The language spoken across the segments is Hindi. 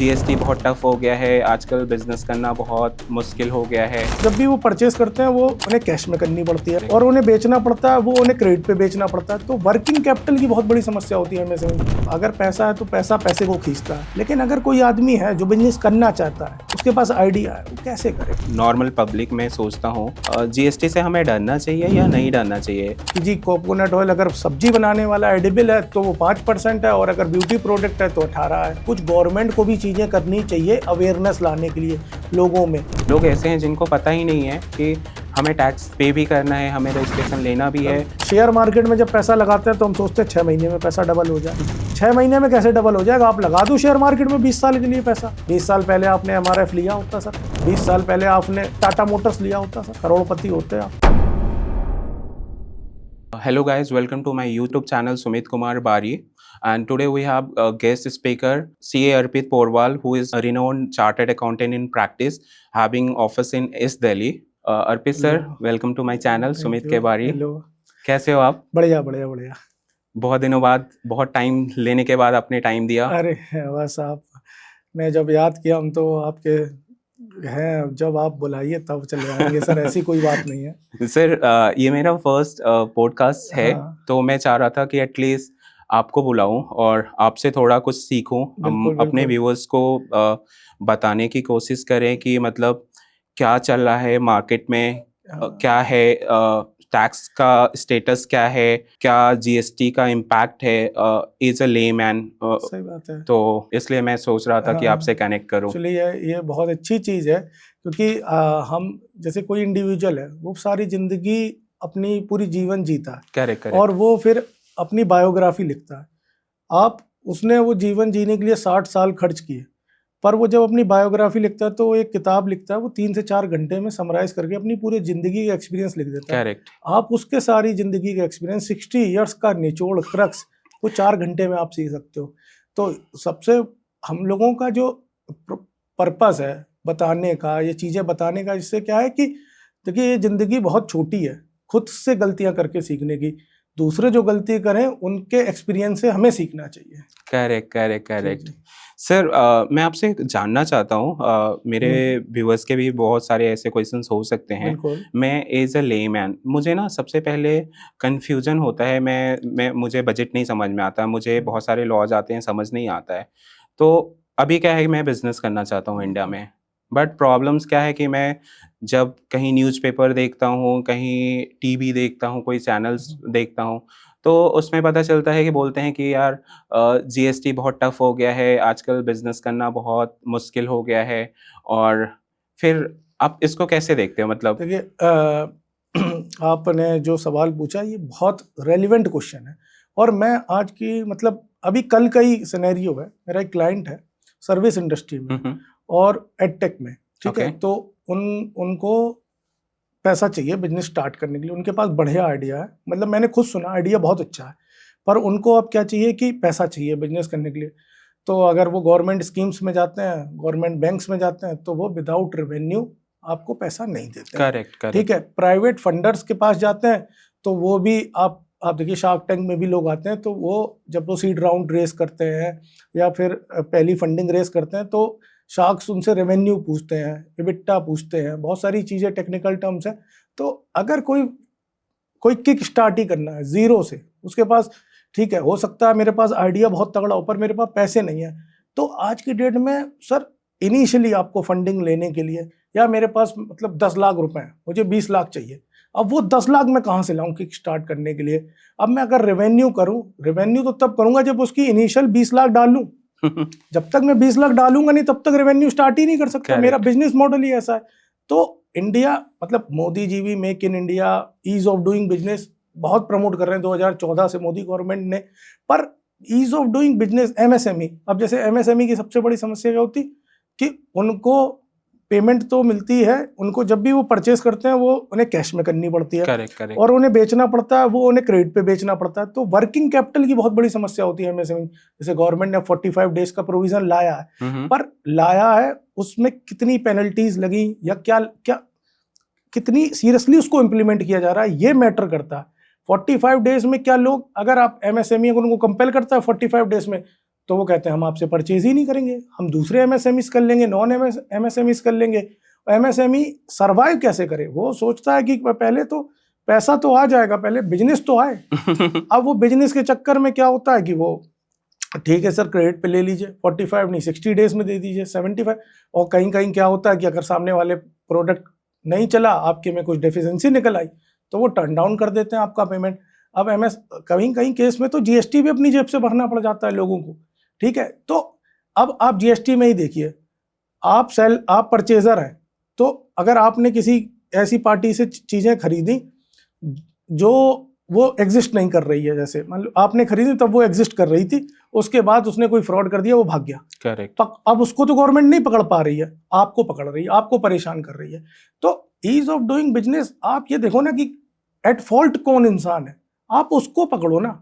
जीएसटी बहुत टफ हो गया है, आजकल बिजनेस करना बहुत मुश्किल हो गया है। जब भी वो परचेस करते हैं वो उन्हें कैश में करनी पड़ती है और उन्हें बेचना पड़ता है, वो उन्हें क्रेडिट पे बेचना पड़ता है। तो वर्किंग कैपिटल की बहुत बड़ी समस्या होती है एमएसएमई। अगर पैसा है तो पैसा पैसे को खींचता है, लेकिन अगर कोई आदमी है जो बिजनेस करना चाहता है, उसके पास आइडिया है, वो कैसे करे? नॉर्मल पब्लिक में सोचता हूँ जीएसटी से हमें डरना चाहिए या नहीं डरना चाहिए। कि जी कोकोनट ऑयल अगर सब्जी बनाने वाला एडिबल है तो वो 5% है, और अगर ब्यूटी प्रोडक्ट है तो 18 है। कुछ गवर्नमेंट को भी चीजें करनी चाहिए अवेयरनेस लाने के लिए लोगों में। लोग ऐसे हैं जिनको पता ही नहीं है कि हमें टैक्स पे भी करना है, हमें रजिस्ट्रेशन लेना भी है। शेयर मार्केट में जब पैसा लगाते हैं तो हम सोचते हैं 6 महीने में पैसा डबल हो जाए। 6 महीने में कैसे डबल हो जाएगा? आप लगा दो शेयर मार्केट में 20 साल के लिए पैसा। 20 साल पहले आपने एमआरएफ लिया होता सर, 20 साल पहले आपने टाटा मोटर्स लिया होता सर, करोड़पति होते आप। Hello guys, welcome to my YouTube channel Sumit Kumar Bari, and today we have a guest speaker CA Arpit Porwal, who is a renowned chartered accountant in practice, having office in East Delhi. Arpit sir, welcome to my channel Sumit K Bari. Hello, कैसे हो आप? बढ़िया बढ़िया बढ़िया। बहुत दिनों बाद, बहुत टाइम लेने के बाद आपने टाइम दिया। अरे बस आपने जब याद किया हम तो आपके हैं, जब आप बुलाइए तब चले आएंगे सर, ऐसी कोई बात नहीं है सर। ये मेरा फर्स्ट पॉडकास्ट है, हाँ। तो मैं चाह रहा था कि एटलीस्ट आपको बुलाऊं और आपसे थोड़ा कुछ सीखूं। हम बिल्कुल, अपने बिल्कुल। व्यूअर्स को बताने की कोशिश करें कि मतलब क्या चल रहा है मार्केट में, क्या है टैक्स का स्टेटस, क्या है, क्या जीएसटी का इम्पैक्ट है एज अ लेमैन। सही बात है। तो इसलिए मैं सोच रहा था कि हाँ। आपसे कनेक्ट करूं। चलिए ये बहुत अच्छी चीज़ है, क्योंकि हम जैसे कोई इंडिविजुअल है वो सारी जिंदगी अपनी पूरी जीवन जीता है करेक्ट और वो फिर अपनी बायोग्राफी लिखता है। आप उसने वो जीवन जीने के लिए 60 साल खर्च किए, पर वो जब अपनी बायोग्राफी लिखता है तो वो एक किताब लिखता है, वो 3 से 4 घंटे में समराइज करके अपनी पूरी जिंदगी का एक्सपीरियंस लिख देता है। करेक्ट। आप उसके सारी जिंदगी का एक्सपीरियंस 60 इयर्स का निचोड़ क्रक्स वो 4 घंटे में आप सीख सकते हो। तो सबसे हम लोगों का जो पर्पस है बताने का, ये चीज़ें बताने का, इससे क्या है कि देखिए ये ज़िंदगी बहुत छोटी है खुद से गलतियां करके सीखने की। दूसरे जो गलती करें उनके एक्सपीरियंस से हमें सीखना चाहिए। Correct correct correct. जी। सर, मैं आपसे जानना चाहता हूँ, मेरे व्यूअर्स के भी बहुत सारे ऐसे क्वेश्चंस हो सकते हैं। बिल्कुल। मैं एज अ लेमैन, मुझे ना सबसे पहले कन्फ्यूजन होता है। मुझे बजट नहीं समझ में आता, मुझे बहुत सारे लॉज आते हैं, समझ नहीं आता है। तो अभी क्या है कि मैं बिजनेस करना चाहता हूँ इंडिया में, बट प्रॉब्लम्स क्या है कि मैं जब कहीं न्यूज़पेपर देखता हूँ, कहीं टीवी देखता हूँ, कोई चैनल्स देखता हूँ, तो उसमें पता चलता है कि बोलते हैं कि यार जीएसटी बहुत टफ हो गया है, आजकल बिजनेस करना बहुत मुश्किल हो गया है। और फिर आप इसको कैसे देखते हो? मतलब देखिए आपने जो सवाल पूछा ये बहुत रेलिवेंट क्वेश्चन है, और मैं आज की मतलब अभी कल का ही सिनेरियो है। मेरा एक क्लाइंट है सर्विस इंडस्ट्री में और एडटेक में, ठीक है। तो उनको पैसा चाहिए बिजनेस स्टार्ट करने के लिए। उनके पास बढ़िया आइडिया है, मतलब मैंने खुद सुना आइडिया बहुत अच्छा है, पर उनको अब क्या चाहिए कि पैसा चाहिए बिजनेस करने के लिए। तो अगर वो गवर्नमेंट स्कीम्स में जाते हैं, गवर्नमेंट बैंक्स में जाते हैं, तो वो विदाउट रेवेन्यू आपको पैसा नहीं देते हैं। Correct correct. ठीक है। प्राइवेट फंडर्स के पास जाते हैं तो वो भी आप देखिए शार्क टैंक में भी लोग आते हैं, तो वो जब वो सीड राउंड रेस करते हैं या फिर पहली फंडिंग रेस करते हैं तो शार्क्स उनसे रेवेन्यू पूछते हैं, एबिटा पूछते हैं, बहुत सारी चीज़ें टेक्निकल टर्म्स हैं। तो अगर कोई किक स्टार्ट ही करना है जीरो से, उसके पास ठीक है, हो सकता है मेरे पास आइडिया बहुत तगड़ा हो पर मेरे पास पैसे नहीं है, तो आज की डेट में सर इनिशियली आपको फंडिंग लेने के लिए, या मेरे पास मतलब 10 लाख रुपए हैं, मुझे 20 लाख चाहिए, अब वो 10 लाख मैं कहाँ से लाऊं किक स्टार्ट करने के लिए? अब मैं अगर रेवेन्यू करूं, रेवेन्यू तो तब करूंगा जब उसकी इनिशियल 20 लाख डालूं। जब तक मैं 20 लाख डालूंगा नहीं तब तक रेवेन्यू स्टार्ट ही नहीं कर सकता। मेरा बिजनेस मॉडल ही ऐसा है। तो इंडिया मतलब मोदी जी भी make in India, ease of doing business बहुत प्रमोट कर रहे हैं 2014 से मोदी गवर्नमेंट ने, पर ease of doing business MSME, अब जैसे एमएसएमई की सबसे बड़ी समस्या क्या होती कि उनको पेमेंट तो मिलती है, उनको जब भी वो परचेस करते हैं वो उन्हें कैश में करनी पड़ती है। Correct correct. और उन्हें बेचना पड़ता है, वो उन्हें क्रेडिट पे बेचना पड़ता है। तो वर्किंग कैपिटल की बहुत बड़ी समस्या होती है एमएसएमई। जैसे गवर्नमेंट ने 45 डेज का प्रोविजन लाया है, पर लाया है उसमें कितनी पेनल्टीज लगी या क्या कितनी सीरियसली उसको इम्प्लीमेंट किया जा रहा है, ये मैटर करता है। 45 डेज में क्या लोग, अगर आप एमएसएमई अगर उनको कंपेल करता है 45 डेज में, तो वो कहते हैं हम आपसे परचेज ही नहीं करेंगे, हम दूसरे एमएसएमईज कर लेंगे, नॉन एमएसएमईज कर लेंगे। एमएसएमई सर्वाइव कैसे करे? वो सोचता है कि पहले तो पैसा तो आ जाएगा, पहले बिजनेस तो आए। अब वो बिजनेस के चक्कर में क्या होता है कि वो ठीक है सर क्रेडिट पे ले लीजिए, 45 नहीं 60 डेज में दे दीजिए, 75। और कहीं कहीं क्या होता है कि अगर सामने वाले प्रोडक्ट नहीं चला, आपके में कुछ डेफिशिएंसी निकल आई, तो वो टर्न डाउन कर देते हैं आपका पेमेंट। अब कहीं कहीं केस में तो जीएसटी भी अपनी जेब से भरना पड़ जाता है लोगों को, ठीक है। तो अब आप जीएसटी में ही देखिए, आप परचेजर हैं, तो अगर आपने किसी ऐसी पार्टी से चीजें खरीदी जो वो एग्जिस्ट नहीं कर रही है, जैसे मान लो आपने खरीदी तब वो एग्जिस्ट कर रही थी, उसके बाद उसने कोई फ्रॉड कर दिया, वो भाग गया, करेक्ट। अब उसको तो गवर्नमेंट नहीं पकड़ पा रही है, आपको पकड़ रही है, आपको परेशान कर रही है। तो ईज ऑफ डूइंग बिजनेस, आप ये देखो ना कि एट फॉल्ट कौन इंसान है, आप उसको पकड़ो ना।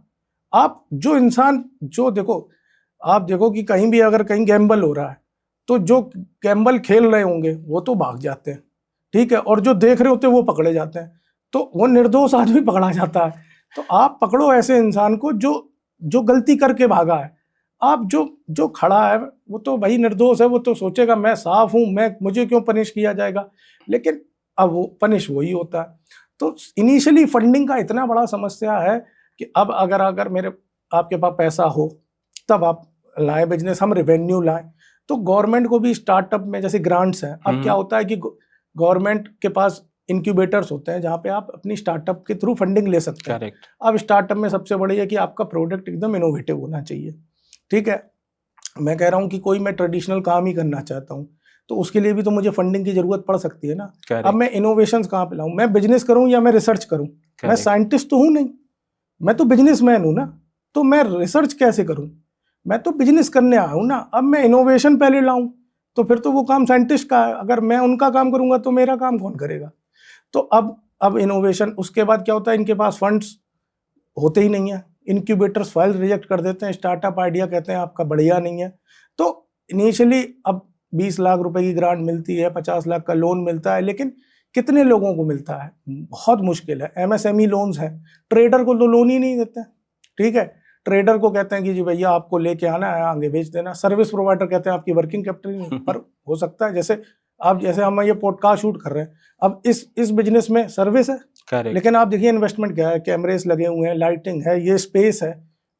आप जो इंसान जो देखो, आप देखो कि कहीं भी अगर कहीं गैम्बल हो रहा है, तो जो गैम्बल खेल रहे होंगे वो तो भाग जाते हैं, ठीक है, और जो देख रहे होते हैं वो पकड़े जाते हैं, तो वो निर्दोष आदमी पकड़ा जाता है। तो आप पकड़ो ऐसे इंसान को जो गलती करके भागा है। आप जो खड़ा है वो तो भाई निर्दोष है, वो तो सोचेगा मैं साफ हूं, मुझे क्यों पनिश किया जाएगा, लेकिन अब वो पनिश वही होता है। तो इनिशियली फंडिंग का इतना बड़ा समस्या है कि अब अगर मेरे आपके पास पैसा हो तब आप लाए बिजनेस, हम रेवेन्यू लाए, तो गवर्नमेंट को भी स्टार्टअप में जैसे ग्रांट्स हैं, अब क्या होता है कि गवर्नमेंट के पास इंक्यूबेटर्स होते हैं जहाँ पे आप अपनी स्टार्टअप के थ्रू फंडिंग ले सकते हैं। करेक्ट। अब स्टार्टअप में सबसे बड़ी है कि आपका प्रोडक्ट एकदम इनोवेटिव होना चाहिए, ठीक है। मैं कह रहा हूँ कि कोई मैं ट्रेडिशनल काम ही करना चाहता हूँ, तो उसके लिए भी तो मुझे फंडिंग की जरूरत पड़ सकती है ना। अब मैं इनोवेशंस कहाँ पे लाऊं? मैं बिजनेस करूँ या मैं रिसर्च करूँ? मैं साइंटिस्ट तो हूँ नहीं, मैं तो बिजनेसमैन हूँ ना, तो मैं रिसर्च कैसे करूँ? मैं तो बिजनेस करने आया हूँ ना। अब मैं इनोवेशन पहले लाऊं तो फिर तो वो काम साइंटिस्ट का है, अगर मैं उनका काम करूंगा तो मेरा काम कौन करेगा? तो अब इनोवेशन, उसके बाद क्या होता है, इनके पास फंड्स होते ही नहीं है, इनक्यूबेटर्स फाइल रिजेक्ट कर देते हैं, स्टार्टअप आइडिया कहते हैं आपका बढ़िया नहीं है। तो इनिशियली अब 20 लाख रुपए की ग्रांट मिलती है, 50 लाख का लोन मिलता है, लेकिन कितने लोगों को मिलता है? बहुत मुश्किल है। एमएसएमई लोन्स हैं, ट्रेडर को तो लोन ही नहीं देते, ठीक है। ट्रेडर को कहते हैं कि जी भैया आपको लेके आना है, आगे बेच देना। सर्विस प्रोवाइडर कहते हैं आपकी वर्किंग कैपिटल नहीं, पर हो सकता है जैसे हम ये पॉडकास्ट शूट कर रहे हैं, अब इस बिजनेस में सर्विस है, लेकिन आप देखिए इन्वेस्टमेंट क्या है, कैमरेस लगे हुए हैं, लाइटिंग है, ये स्पेस है,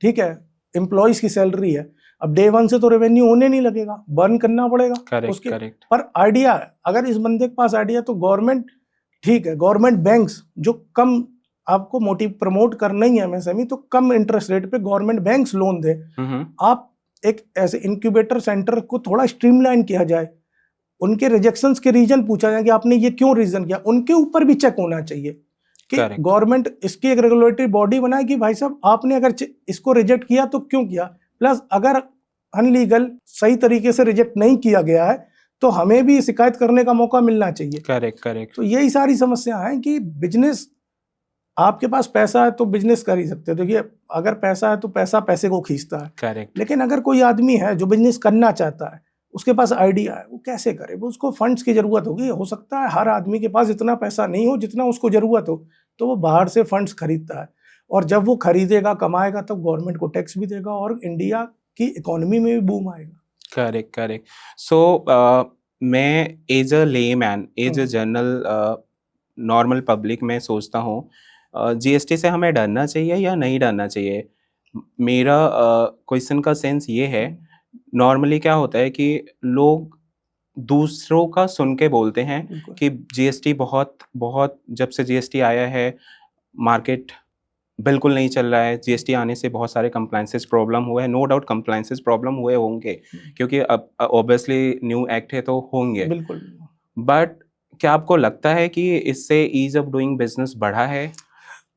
ठीक है, एम्प्लॉइज की सैलरी है। अब डे वन से तो रेवेन्यू होने नहीं लगेगा, बर्न करना पड़ेगा उसके। पर आइडिया, अगर इस बंदे के पास आइडिया, तो गवर्नमेंट, ठीक है, गवर्नमेंट बैंक्स जो कम आपको मोटिव प्रमोट करना ही है एमएसएमई, तो कम इंटरेस्ट रेट पे गवर्नमेंट बैंक्स लोन दे। आप एक ऐसे इंक्यूबेटर सेंटर को थोड़ा स्ट्रीमलाइन किया जाए, उनके रिजेक्शंस के रीजन पूछा जाए कि आपने ये क्यों रीजन किया, उनके ऊपर भी चेक होना चाहिए कि गवर्नमेंट इसकी एक रेगुलेटरी बॉडी बनाए कि भाई साहब आपने अगर इसको रिजेक्ट किया तो क्यों किया, प्लस अगर अनलीगल सही तरीके से रिजेक्ट नहीं किया गया है तो हमें भी शिकायत करने का मौका मिलना चाहिए। करेक्ट। तो यही सारी समस्या है कि बिजनेस, आपके पास पैसा है तो बिजनेस कर ही सकते हैं। देखिए अगर पैसा है तो पैसा पैसे को खींचता है, करेक्ट। लेकिन अगर कोई आदमी है जो बिजनेस करना चाहता है, उसके पास आइडिया है, वो कैसे करे? वो उसको फंड्स की जरूरत होगी। हो सकता है हर आदमी के पास इतना पैसा नहीं हो जितना उसको जरूरत हो, तो वो बाहर से फंड्स खरीदता है, और जब वो खरीदेगा कमाएगा तब गवर्नमेंट को टैक्स भी देगा और इंडिया की इकोनॉमी में भी बूम आएगा। करेक्ट। सो मैं as a layman, as a general normal public, मैं सोचता हूँ जीएसटी से हमें डरना चाहिए या नहीं डरना चाहिए? मेरा क्वेश्चन का सेंस ये है, नॉर्मली क्या होता है कि लोग दूसरों का सुन के बोलते हैं कि जीएसटी बहुत जब से जीएसटी आया है मार्केट बिल्कुल नहीं चल रहा है, जीएसटी आने से बहुत सारे कंप्लायंसेस प्रॉब्लम हुए हैं। नो डाउट कंप्लायंसेस प्रॉब्लम हुए होंगे, क्योंकि अब ऑब्वियसली न्यू एक्ट है तो होंगे, बिल्कुल। बट क्या आपको लगता है कि इससे ईज ऑफ डूइंग बिजनेस बढ़ा है?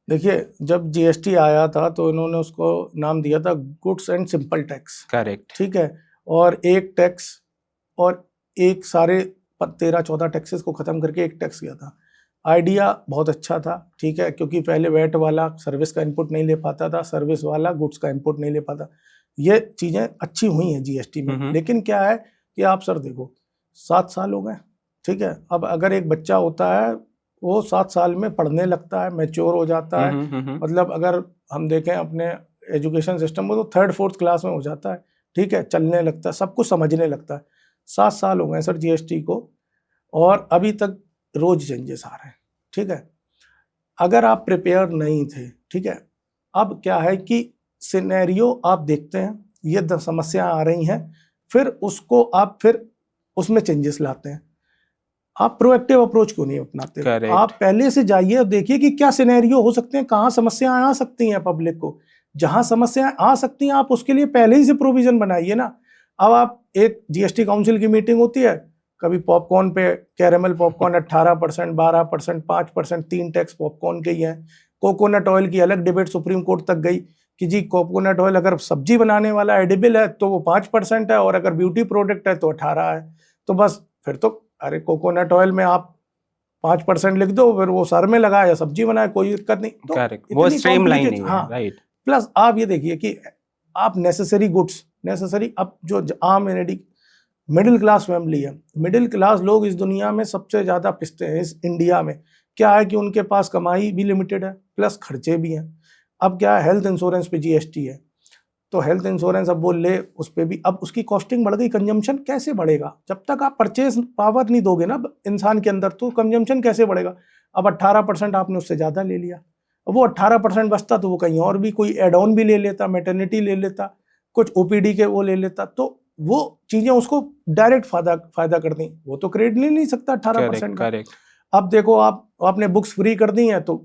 देखिए जब जीएसटी आया था तो इन्होंने उसको नाम दिया था goods and simple tax. Correct. ठीक है, और एक टैक्स और एक सारे 13-14 टैक्सेस को खत्म करके एक टैक्स किया था। आइडिया बहुत अच्छा था, ठीक है, क्योंकि पहले वैट वाला सर्विस का इनपुट नहीं ले पाता था, सर्विस वाला गुड्स का इनपुट नहीं ले पाता। ये चीज़ें अच्छी हुई हैं जीएसटी में, लेकिन क्या है कि आप सर देखो 7 साल हो गए, ठीक है। अब अगर एक बच्चा होता है वो 7 साल में पढ़ने लगता है, मैच्योर हो जाता है, मतलब अगर हम देखें अपने एजुकेशन सिस्टम में तो 3rd-4th क्लास में हो जाता है, ठीक है, चलने लगता है, सब कुछ समझने लगता है। 7 साल हो गए सर जीएसटी को, और अभी तक रोज चेंजेस आ रहे हैं। ठीक है, अगर आप प्रिपेयर नहीं थे, ठीक है, अब क्या है कि सिनेरियो आप देखते हैं, ये समस्या आ रही हैं, फिर उसको आप फिर उसमें चेंजेस लाते हैं। आप प्रोएक्टिव अप्रोच क्यों नहीं अपनाते? Correct. आप पहले से जाइए और देखिए कि क्या सिनेरियो हो सकते हैं, कहाँ समस्याएं आ सकती हैं पब्लिक को। जहां समस्याएं आ सकती हैं आप उसके लिए पहले ही से प्रोविजन बनाइए ना। अब आप एक जीएसटी काउंसिल की मीटिंग होती है, कभी पॉपकॉर्न पे कैरेमल पॉपकॉर्न 18%, 12%, 5%, 3 टैक्स पॉपकॉर्न के ही हैं। कोकोनट ऑयल की अलग डिबेट सुप्रीम कोर्ट तक गई कि जी कोकोनट ऑयल अगर सब्जी बनाने वाला एडिबल है तो वो 5% है, और अगर ब्यूटी प्रोडक्ट है तो 18 है। तो बस फिर तो अरे कोकोनट ऑयल में आप 5% लिख दो, फिर वो सर में लगाए या सब्जी बनाए, कोई दिक्कत नहीं। तो करेक्ट, वो इतनी स्ट्रीमलाइन complicated- नहीं है, हाँ, राइट। प्लस आप ये देखिए कि आप नेसेसरी गुड्स, नेसेसरी, अब जो आम मिडिल क्लास फैमिली है, मिडिल क्लास लोग इस दुनिया में सबसे ज्यादा पिसते हैं इस इंडिया में। क्या है कि उनके पास कमाई भी लिमिटेड है, प्लस खर्चे भी हैं। अब क्या है, हेल्थ इंश्योरेंस पे जीएसटी है, तो हेल्थ इंश्योरेंस अब वो ले, उस पर भी अब उसकी कॉस्टिंग बढ़ गई। कंजम्पशन कैसे बढ़ेगा? जब तक आप परचेज पावर नहीं दोगे ना इंसान के अंदर, तो कंजम्पशन कैसे बढ़ेगा? अब 18% आपने उससे ज़्यादा ले लिया, अब वो 18% बचता तो वो कहीं और भी कोई एड ऑन भी ले लेता, मैटरनिटी ले लेता, कुछ ओपीडी के वो ले लेता, तो वो चीज़ें उसको डायरेक्ट फायदा करती। वो तो क्रेडिट ले नहीं सकता 18% का। करेक्ट। अब देखो, आपने बुक्स फ्री कर दी हैं तो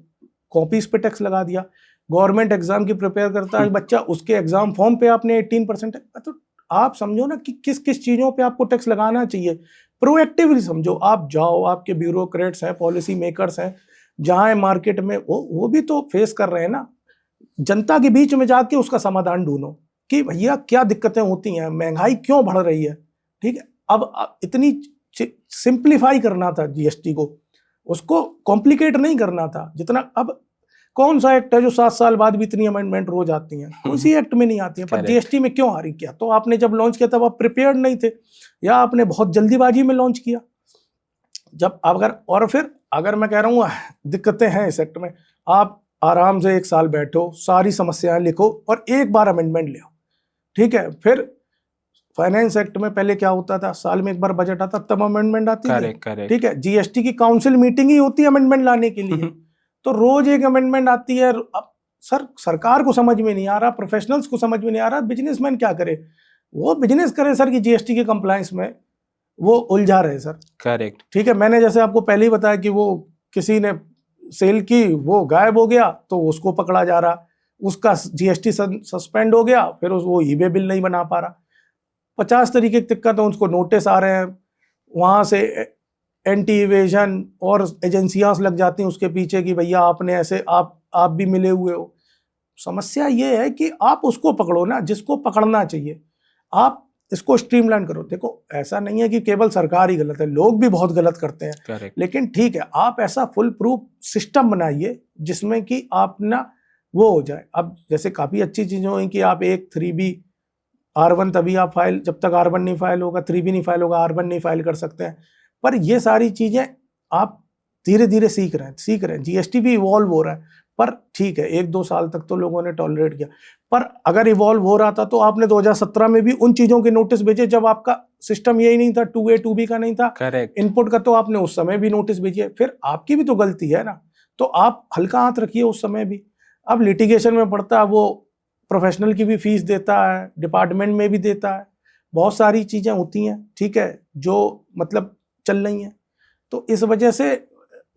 कॉपीज पे टैक्स लगा दिया। गवर्नमेंट एग्जाम की प्रिपेयर करता है बच्चा, उसके एग्जाम फॉर्म पे आपने 18%। तो आप समझो ना कि किस किस चीजों पे आपको टैक्स लगाना चाहिए। प्रोएक्टिवली समझो, आप जाओ, आपके ब्यूरोक्रेट्स हैं, पॉलिसी मेकर्स हैं, जहां मार्केट में वो भी तो फेस कर रहे हैं ना। जनता के बीच में जाके उसका समाधान ढूंढो कि भैया क्या दिक्कतें होती हैं, महंगाई क्यों बढ़ रही है। ठीक है, अब इतनी सिंप्लीफाई करना था जीएसटी को, उसको कॉम्प्लिकेट नहीं करना था जितना। अब कौन सा एक्ट है जो 7 साल बाद भी इतनी अमेंडमेंट रोज आती हैं? किसी एक्ट में नहीं आती है, पर जीएसटी में क्यों आ रही? क्या तो आपने जब लॉन्च किया तब आप प्रिपेयर्ड नहीं थे, या आपने बहुत जल्दीबाजी में लॉन्च किया? जब और फिर अगर मैं कह रहा हूँ दिक्कतें हैं इस एक्ट में, आप आराम से 1 साल बैठो, सारी समस्याएं लिखो और एक बार अमेंडमेंट ले आओ। ठीक है, फिर फाइनेंस एक्ट में पहले क्या होता था, साल में एक बार बजट आता तब अमेंडमेंट आती थी। ठीक है, जीएसटी की काउंसिल मीटिंग ही होती है अमेंडमेंट लाने के लिए। तो रोज एक अमेंडमेंट आती है। अब सरकार को समझ में नहीं आ रहा, प्रोफेशनल्स को समझ में नहीं आ रहा, बिजनेसमैन क्या करे? वो बिजनेस करे सर कि जीएसटी के कंप्लायंस में वो उलझा रहे सर। करेक्ट। ठीक है, मैंने जैसे आपको पहले ही बताया कि वो किसी ने सेल की, वो गायब हो गया तो उसको पकड़ा जा रहा, उसका जीएसटी सस्पेंड हो गया, फिर वो ईबे बिल नहीं बना पा रहा। 50 तरीके की दिक्कत है, उसको नोटिस आ रहे हैं, वहां से एंटी इवेजन और एजेंसियां लग जाती हैं उसके पीछे कि भैया आपने ऐसे, आप भी मिले हुए हो। समस्या ये है कि आप उसको पकड़ो ना जिसको पकड़ना चाहिए, आप इसको स्ट्रीमलाइन करो। देखो, ऐसा नहीं है कि केवल सरकार ही गलत है, लोग भी बहुत गलत करते हैं। Correct. लेकिन ठीक है, आप ऐसा फुल प्रूफ सिस्टम बनाइए जिसमें कि आप ना वो हो जाए। अब जैसे काफी अच्छी चीजें हुई कि आप एक 3B R1 तभी आप फाइल, जब तक R1 नहीं फाइल होगा, 3B नहीं फाइल होगा, R1 नहीं फाइल कर सकते हैं। पर ये सारी चीजें आप धीरे धीरे सीख रहे हैं। जीएसटी भी इवॉल्व हो रहा है, पर ठीक है 1-2 साल तक तो लोगों ने टॉलरेट किया। पर अगर इवॉल्व हो रहा था तो आपने 2017 में भी उन चीजों के नोटिस भेजे जब आपका सिस्टम यही नहीं था, 2A 2B का नहीं था। करेक्ट। इनपुट का तो आपने उस समय भी नोटिस भेजे, फिर आपकी भी तो गलती है ना। तो आप हल्का हाथ रखिए उस समय भी। अब लिटिगेशन में पड़ता है, वो प्रोफेशनल की भी फीस देता है, डिपार्टमेंट में भी देता है, बहुत सारी चीजें होती हैं, ठीक है, जो मतलब चल रही हैं। तो इस वजह से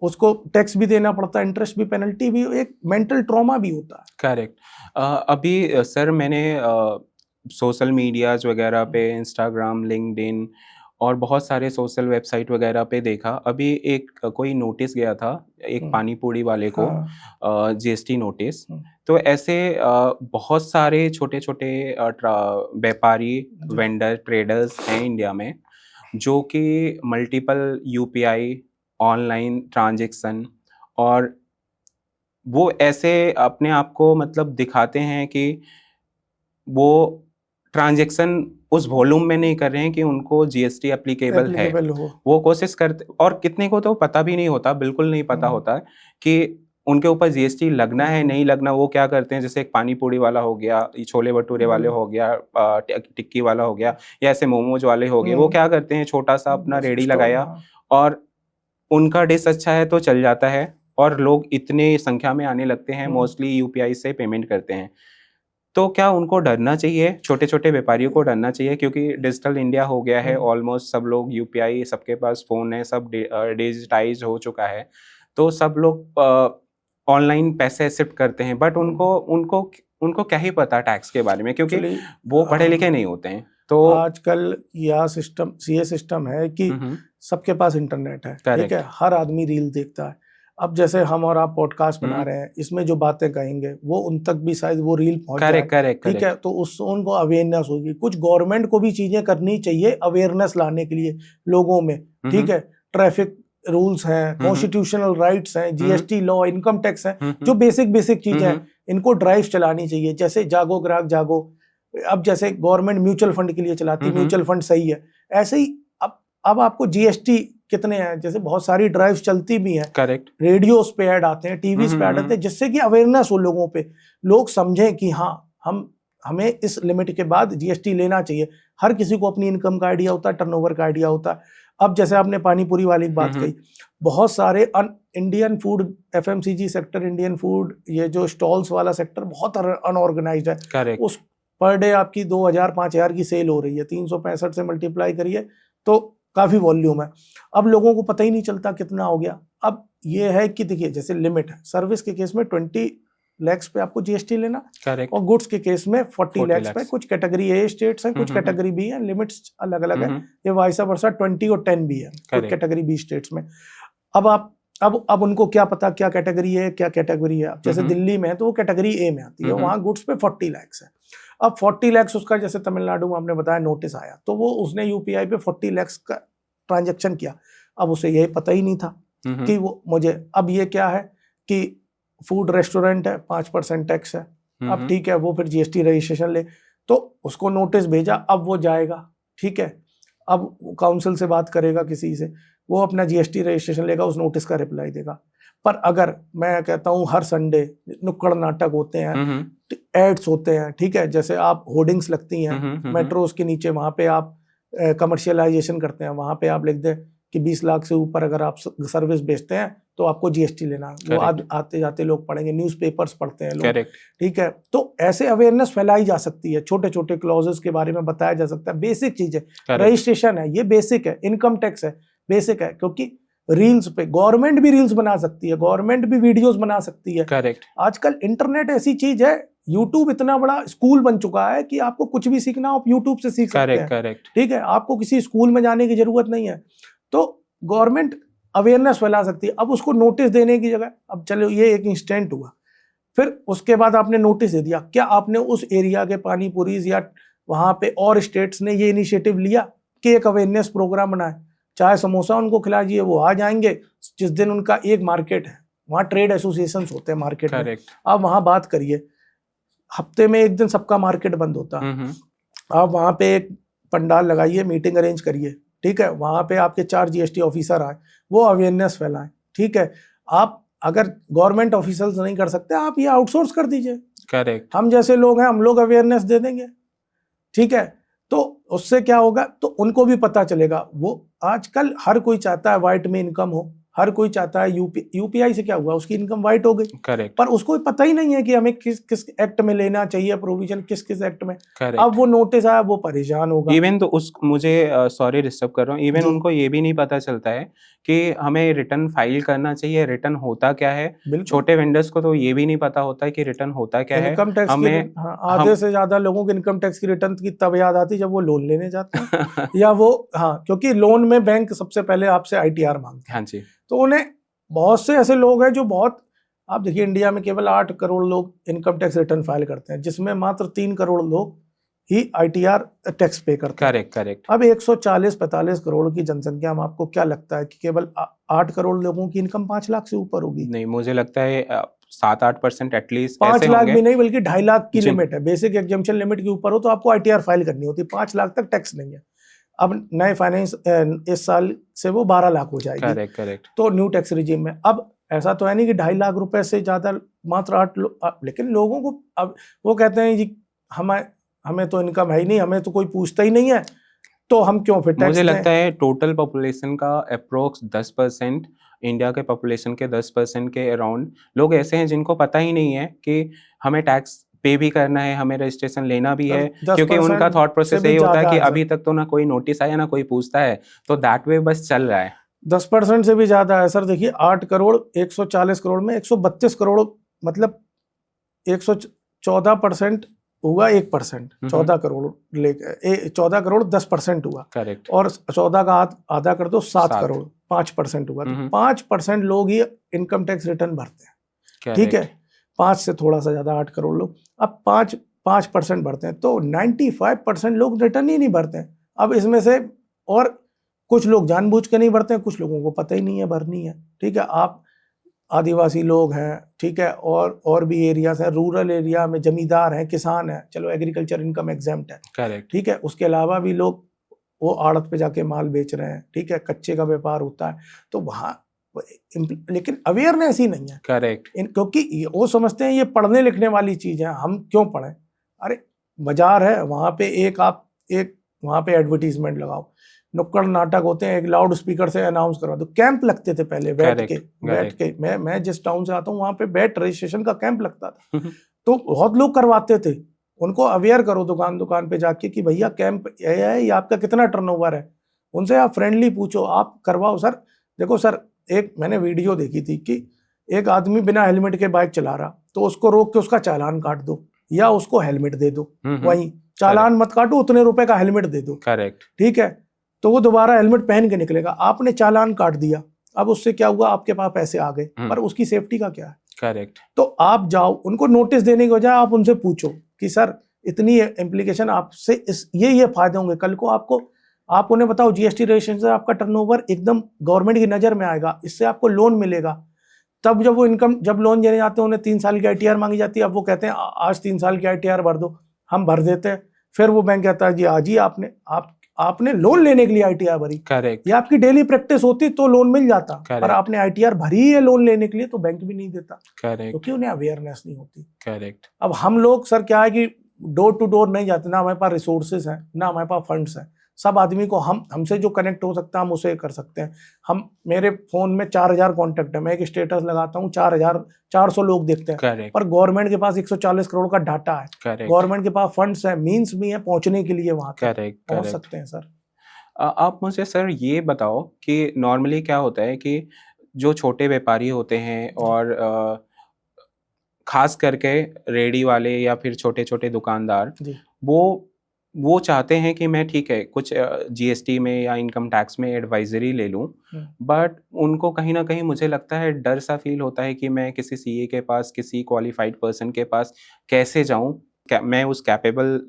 उसको टैक्स भी देना पड़ता है, इंटरेस्ट भी, पेनल्टी भी, एक मेंटल ट्रॉमा भी होता है। करेक्ट। अभी सर मैंने सोशल मीडियाज वगैरह पे, इंस्टाग्राम, लिंक्डइन और बहुत सारे सोशल वेबसाइट वगैरह पे देखा, अभी एक कोई नोटिस गया था एक पानी पूड़ी वाले को, जीएसटी नोटिस। तो ऐसे बहुत सारे छोटे छोटे व्यापारी, वेंडर, ट्रेडर्स हैं इंडिया में जो कि मल्टीपल यूपीआई, ऑनलाइन ट्रांजैक्शन, और वो ऐसे अपने आप को मतलब दिखाते हैं कि वो ट्रांजैक्शन उस वॉल्यूम में नहीं कर रहे हैं कि उनको जीएसटी एप्लीकेबल है। हो। वो कोशिश करते, और कितने को तो पता भी नहीं होता, बिल्कुल नहीं पता होता है कि उनके ऊपर जीएसटी लगना है नहीं लगना, वो क्या करते हैं, जैसे एक पानी पूरी वाला हो गया, छोले भटूरे वाले हो गया, टिक्की वाला हो गया, या ऐसे मोमोज वाले हो गए, वो क्या करते हैं, छोटा सा अपना रेडी लगाया और उनका डिश अच्छा है तो चल जाता है और लोग इतने संख्या में आने लगते हैं, मोस्टली यूपीआई से पेमेंट करते हैं। तो क्या उनको डरना चाहिए, छोटे छोटे व्यापारियों को डरना चाहिए, क्योंकि डिजिटल इंडिया हो गया है, ऑलमोस्ट सब लोग यूपीआई, सबके पास फोन है, सब डिजिटाइज हो चुका है, तो सब लोग ऑनलाइन पैसे शिफ्ट करते हैं, बट उनको उनको उनको क्या ही पता टैक्स के बारे में, क्योंकि वो पढ़े लिखे नहीं होते हैं। तो आजकल यह सिस्टम, ये सिस्टम है कि सबके पास इंटरनेट है, ठीक है, हर आदमी रील देखता है। अब जैसे हम और आप पॉडकास्ट बना रहे हैं, इसमें जो बातें कहेंगे वो उन तक भी शायद वो रील पहुंच जाए, ठीक है, तो उस उनको अवेयरनेस होगी। कुछ गवर्नमेंट को भी चीजें करनी चाहिए अवेयरनेस लाने के लिए लोगों में, ठीक है। ट्रैफिक रूल्स हैं, कॉन्स्टिट्यूशनल राइट्स हैं, जीएसटी लॉ, इनकम टैक्स हैं, जो बेसिक चीजें हैं, इनको ड्राइव चलानी चाहिए। जैसे जागो ग्राहक जागो, अब जैसे गवर्नमेंट म्यूचुअल फंड के लिए चलाती है, म्यूचुअल फंड सही है, ऐसे ही अब आपको जीएसटी कितने हैं, जैसे बहुत सारी ड्राइव्स चलती भी हैं, करेक्ट, रेडियोस पे ऐड आते हैं, टीवीज पे ऐड आते हैं, जिससे कि अवेयरनेस हो लोगों पे, लोग समझें कि हाँ हमें इस लिमिट के बाद जीएसटी लेना चाहिए। हर किसी को अपनी इनकम का आइडिया होता है, टर्नओवर का आइडिया होता है। अब जैसे आपने पानी पूरी वाली बात कही, बहुत सारे Indian food, FMCG sector, Indian food, ये जो स्टॉल्स वाला सेक्टर बहुत अनऑर्गेनाइज्ड है। उस पर डे आपकी 2000-5000 की सेल हो रही है, 365 से मल्टीप्लाई करिए तो काफी वॉल्यूम है। अब लोगों को पता ही नहीं चलता कितना हो गया। अब ये है कि देखिए, जैसे लिमिट है, सर्विस के केस में 20 लाख पे आपको जीएसटी लेना, और गुड्स के केस में 40 लाख पे। कुछ कैटेगरी ए स्टेट्स हैं, कुछ कैटेगरी बी है, लिमिट्स अलग अलग है, ये वाइस वर्सा 20 और 10 भी है कुछ कैटेगरी बी स्टेट्स में। अब उनको क्या पता क्या कैटेगरी है, क्या कैटेगरी है। जैसे दिल्ली में है तो वो कैटेगरी ए में आती है, वहां गुड्स पे 40 लाख है। अब 40 लाख उसका, जैसे तमिलनाडु में आपने बताया नोटिस आया, तो वो उसने यूपीआई पे 40 लाख का ट्रांजैक्शन किया। अब उसे यही पता ही नहीं था कि वो मुझे, अब ये क्या है कि फूड रेस्टोरेंट है, 5% टैक्स है। अब ठीक है, वो फिर जीएसटी रजिस्ट्रेशन ले, तो उसको नोटिस भेजा, अब वो जाएगा, ठीक है, अब काउंसिल से बात करेगा किसी से, वो अपना जीएसटी रजिस्ट्रेशन लेगा, उस नोटिस का रिप्लाई देगा। पर अगर मैं कहता हूँ हर संडे नुक्कड़ नाटक होते हैं, एड्स होते हैं, ठीक है, जैसे आप होर्डिंग्स लगती हैं मेट्रोस के नीचे, वहां पे आप कमर्शियलाइजेशन करते हैं, वहां पे आप लिख दें कि 20 लाख से ऊपर अगर आप सर्विस बेचते हैं तो आपको जीएसटी लेना। वो आते जाते लोग पढ़ेंगे, न्यूज़पेपर्स पढ़ते हैं लोग, ठीक है। तो ऐसे अवेयरनेस फैलाई जा सकती है, छोटे छोटे क्लॉजेस के बारे में बताया जा सकता है, बेसिक चीजें, रजिस्ट्रेशन है, ये बेसिक है, इनकम टैक्स है, बेसिक है, क्योंकि रील्स पे गवर्नमेंट भी रील्स बना सकती है, गवर्नमेंट भी वीडियोस बना सकती है। करेक्ट। आजकल इंटरनेट ऐसी चीज है, यूट्यूब इतना बड़ा स्कूल बन चुका है कि आपको कुछ भी सीखना आप यूट्यूब से सीख सकते हैं। करेक्ट, ठीक है, आपको किसी स्कूल में जाने की जरूरत नहीं है। तो गवर्नमेंट अवेयरनेस फैला सकती है। अब उसको नोटिस देने की जगह, अब चलो ये एक इंस्टेंट हुआ, फिर उसके बाद आपने नोटिस दे दिया, क्या आपने उस एरिया के पानी पूरीज या वहां पे और स्टेट्स ने ये इनिशिएटिव लिया कि एक अवेयरनेस प्रोग्राम बनाए, चाहे समोसा उनको खिला दिए, वो आ जाएंगे। जिस दिन उनका एक मार्केट है, वहाँ ट्रेड एसोसिएशन होते हैं मार्केट में, आप वहाँ बात करिए, हफ्ते में एक दिन सबका मार्केट बंद होता है, आप वहाँ पे एक पंडाल लगाइए, मीटिंग अरेंज करिए, ठीक है, वहाँ पे आपके 4 जीएसटी ऑफिसर आए, वो अवेयरनेस फैलाएं, ठीक है। आप अगर गवर्नमेंट ऑफिसर्स नहीं कर सकते, आप ये आउटसोर्स कर दीजिए। करेक्ट, हम जैसे लोग हैं, हम लोग अवेयरनेस दे देंगे, ठीक है। तो उससे क्या होगा, तो उनको भी पता चलेगा। वो आजकल हर कोई चाहता है वाइट में इनकम हो, हर कोई चाहता है यूपीआई से क्या हुआ, उसकी इनकम वाइट हो गई। करेक्ट, पर उसको पता ही नहीं है कि हमें किस किस एक्ट में लेना चाहिए प्रोविजन, किस किस एक्ट में। अब वो नोटिस आया, वो परेशान होगा। इवन तो उस मुझे सॉरी डिस्टर्ब कर रहा हूँ, इवन उनको ये भी नहीं पता चलता है कि हमें रिटर्न फाइल करना चाहिए, रिटर्न होता क्या है। छोटे वेंडर्स को तो ये भी नहीं पता होता है कि रिटर्न होता क्या है। इनकम टैक्स हमें आधे से ज्यादा लोगों को इनकम टैक्स की रिटर्न की तब याद आती जब वो लोन लेने जाते हैं या वो, हाँ, क्योंकि लोन में बैंक सबसे पहले आपसे आईटीआर मांगते हैं। हाँ जी, तो उन्हें बहुत से ऐसे लोग हैं जो बहुत, आप देखिए इंडिया में केवल 8 करोड़ लोग इनकम टैक्स रिटर्न फाइल करते हैं, जिसमें मात्र 3 करोड़ लोग ही आईटीआर टैक्स पे करते हैं। करेक्ट। अब 140-45 करोड़ की जनसंख्या में आपको क्या लगता है कि केवल 8 करोड़ लोगों की इनकम 5 लाख से ऊपर होगी? नहीं, मुझे लगता है 7-8% एटलीस्ट 5 लाख भी नहीं, बल्कि 2.5 लाख की लिमिट है। बेसिक एग्जम्पशन लिमिट के ऊपर हो तो आपको आईटीआर फाइल करनी होती है, 5 लाख तक टैक्स नहीं है। अब नए फाइनेंस इस साल से वो 12 लाख हो जाएगी। करेक्ट। तो न्यू टैक्स रिजीम में अब ऐसा तो है नहीं कि 2.5 लाख रुपए से ज्यादा मात्र 8 लेकिन लोगों को अब वो कहते हैं जी हमें तो इनकम है ही नहीं, हमें तो कोई पूछता ही नहीं है, तो हम क्यों फिर टैक्स मुझे दें? लगता है टोटल पॉपुलेशन का अप्रोक्स 10%, इंडिया के पॉपुलेशन के 10% के अराउंड लोग ऐसे हैं जिनको पता ही नहीं है कि हमें टैक्स पे भी करना है, हमें रजिस्ट्रेशन लेना भी है, क्योंकि उनका 10% थॉट से प्रोसेस भी यही होता है ज्यादा कि है अभी सर, तक तो ना कोई नोटिस आया ना कोई पूछता है, तो दैट वे बस चल रहा है। 10% से भी ज्यादा है सर। देखिए 8 करोड़ 140 करोड़ में 132 करोड़, मतलब 114% हुआ 1%, 14 करोड़ लेके 14 करोड़ 10% हुआ, करेक्ट। और 14 का आधा कर दो 7 7। करोड़ 5% हुआ, तो 5% लोग ही इनकम टैक्स रिटर्न भरते हैं, ठीक है। करेक्ट। 5 से थोड़ा सा ज्यादा 8 करोड़ लोग, अब 5% भरते हैं, तो 95% लोग रिटर्न ही नहीं भरते हैं। अब इसमें से और कुछ लोग जानबूझ के नहीं भरते हैं, कुछ लोगों को पता ही नहीं है भरनी है, ठीक है। आप आदिवासी लोग हैं, ठीक है, और भी एरियाज हैं, रूरल एरिया में जमींदार हैं, किसान हैं, चलो एग्रीकल्चर इनकम एग्जेम्प्ट है, करेक्ट। ठीक है। उसके अलावा भी लोग वो आड़त पे जाके माल बेच रहे हैं, ठीक है, कच्चे का व्यापार होता है, तो वहाँ लेकिन अवेयरनेस ही नहीं है। करेक्ट। क्योंकि वो समझते हैं ये पढ़ने लिखने वाली चीज है, हम क्यों पढ़ें। अरे बाजार है, वहां पे एक वहां पे एडवर्टीजमेंट लगाओ, नुक्कड़ नाटक होते हैं, एक लाउड स्पीकर से अनाउंस करवा दो, कैंप लगते थे पहले बैठ के मैं जिस टाउन से आता हूँ वहां पे बैठ रजिस्ट्रेशन का कैंप लगता था, तो बहुत लोग करवाते थे। उनको अवेयर करो दुकान दुकान पे जाके कि भैया कैंप ये है, ये आपका कितना टर्नओवर है, उनसे आप फ्रेंडली पूछो, आप करवाओ। सर देखो सर, एक मैंने वीडियो देखी थी कि एक आदमी बिना हेलमेट के बाइक चला रहा, तो उसको रोक के उसका चालान काट दो या उसको हेलमेट दे दो, वहीं चालान मत काटो, उतने रुपए का हेलमेट दे दो, करेक्ट, ठीक है, तो वो दोबारा हेलमेट पहन के निकलेगा। आपने चालान काट दिया, अब उससे क्या हुआ, आपके पास पैसे आ गए, पर उसकी सेफ्टी का क्या है। करेक्ट। तो आप जाओ, उनको नोटिस देने के बजाय आप उनसे पूछो कि सर इतनी इम्प्लीकेशन आपसे ये फायदे होंगे, कल को आप उन्हें बताओ जीएसटी रजिस्ट्रेशन से आपका टर्नओवर एकदम गवर्नमेंट की नजर में आएगा, इससे आपको लोन मिलेगा। तब जब वो जब लोन देने जाते हैं उन्हें 3 साल की आईटीआर मांगी जाती है, अब वो कहते हैं आज 3 साल की आईटीआर भर दो, हम भर देते हैं, फिर वो बैंक कहता है जी आज ही आपने लोन लेने के लिए आईटीआर भरी, करेक्ट, ये आपकी डेली प्रैक्टिस होती तो लोन मिल जाता, पर करेक्ट, आपने आईटीआर भरी है लोन लेने के लिए, तो बैंक भी नहीं देता, करेक्ट, क्योंकि उन्हें अवेयरनेस नहीं होती। करेक्ट। अब हम लोग सर क्या है कि डोर टू डोर नहीं जाते, ना हमारे पास रिसोर्सेज हैं, ना हमारे पास फंड्स हैं। सब आदमी को हमसे जो कनेक्ट हो सकता है हम उसे कर सकते हैं। मेरे फोन में 4000 कॉन्टेक्ट है, मैं एक स्टेटस लगाता हूँ 400 लोग देखते हैं, करेक्ट, पर गवर्नमेंट के पास 140 करोड़ का डाटा है, करेक्ट, गवर्नमेंट के पास फंड्स है, मींस भी है पहुंचने के लिए, वहां तक करेक्ट, पहुंच करेक्ट। सकते हैं सर। आप मुझे सर ये बताओ कि नॉर्मली क्या होता है कि जो छोटे व्यापारी होते हैं और खास करके रेडी वाले या फिर छोटे-छोटे दुकानदार, जी वो चाहते हैं कि मैं ठीक है कुछ जीएसटी में या इनकम टैक्स में एडवाइज़री ले लूँ, बट उनको कहीं न कहीं मुझे लगता है डर सा फ़ील होता है कि मैं किसी सीए के पास, किसी क्वालिफ़ाइड पर्सन के पास कैसे जाऊँ? क्या मैं उस कैपेबल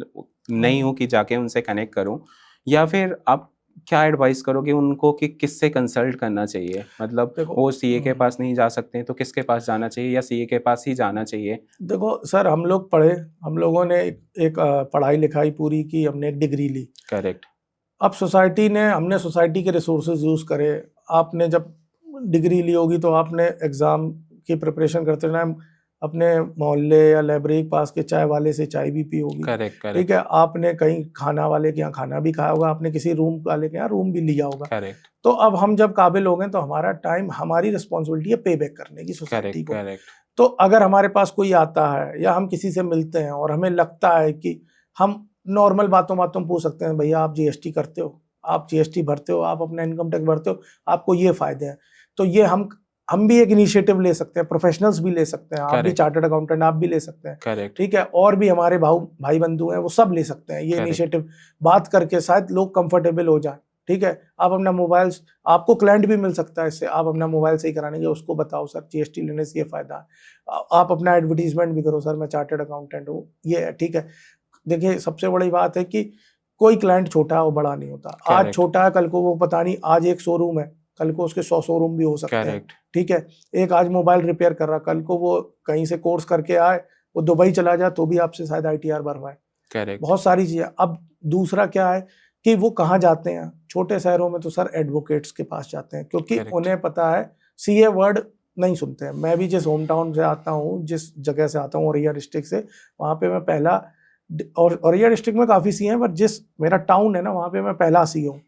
नहीं हूँ कि जाके उनसे कनेक्ट करूँ? या फिर आप क्या एडवाइस करोगे उनको कि किससे कंसल्ट करना चाहिए? मतलब देखो वो सीए के पास नहीं जा सकते तो किसके पास जाना चाहिए या सीए के पास ही जाना चाहिए? देखो सर, हम लोग पढ़े, हम लोगों ने एक पढ़ाई लिखाई पूरी की, हमने एक डिग्री ली। करेक्ट, अब हमने सोसाइटी के रिसोर्सेज यूज़ करे। आपने जब डिग्री ली होगी तो आपने एग्ज़ाम की प्रिपरेशन करते टाइम अपने मोहल्ले या लाइब्रेरी के पास के चाय वाले से चाय भी पी होगी, करेक्ट, ठीक करेक्ट, है। आपने कहीं खाना वाले के यहाँ खाना भी खाया होगा, आपने किसी रूम वाले के यहाँ रूम भी लिया होगा। करेक्ट, तो अब हम जब काबिल हो गए तो हमारा टाइम, हमारी रिस्पॉन्सिबिलिटी है पे बैक करने की सोसाइटी करेक्ट, को। करेक्ट, तो अगर हमारे पास कोई आता है या हम किसी से मिलते हैं और हमें लगता है कि हम नॉर्मल बातों बातों पूछ सकते हैं, भैया आप जीएसटी करते हो, आप जीएसटी भरते हो, आप अपना इनकम टैक्स भरते हो, आपको ये फायदे हैं, तो ये हम भी एक इनिशिएटिव ले सकते हैं, प्रोफेशनल्स भी ले सकते हैं, आप भी करेक्ट, चार्टर्ड अकाउंटेंट आप भी ले सकते हैं, करेक्ट, ठीक है, और भी हमारे भाई बंधु हैं वो सब ले सकते हैं ये करेक्ट, इनिशिएटिव। बात करके शायद लोग कंफर्टेबल हो जाए, ठीक है। आप अपना मोबाइल, आपको क्लाइंट भी मिल सकता है इससे, आप अपना मोबाइल से ही कराने के, उसको बताओ सर जीएसटी लेने से ये फायदा है, आप अपना एडवर्टीजमेंट भी करो, सर मैं चार्टर्ड अकाउंटेंट हूँ, ये है, ठीक है। देखिए सबसे बड़ी बात है कि कोई क्लाइंट छोटा है वो बड़ा नहीं होता, आज करेक्ट, छोटा है कल को वो पता नहीं, आज एक शोरूम है कल को उसके 100 शोरूम भी हो सकते हैं, करेक्ट, ठीक है। एक आज मोबाइल रिपेयर कर रहा, कल को वो कहीं से कोर्स करके आए, वो दुबई चला जाए तो भी आपसे शायद आईटीआर भरवाए, करेक्ट, बहुत सारी चीजें। अब दूसरा क्या है कि वो कहाँ जाते हैं, छोटे शहरों में तो सर एडवोकेट्स के पास जाते हैं, क्योंकि करेक्ट, उन्हें पता है सीए वर्ड नहीं सुनते हैं। मैं भी जिस होम टाउन से आता हूँ, जिस जगह से आता हूँ औरैया डिस्ट्रिक्ट से, वहाँ पे मैं पहला, और औरैया डिस्ट्रिक्ट में काफ़ी सी हैं, पर जिस मेरा टाउन है ना वहाँ पे मैं पहला सी हूँ।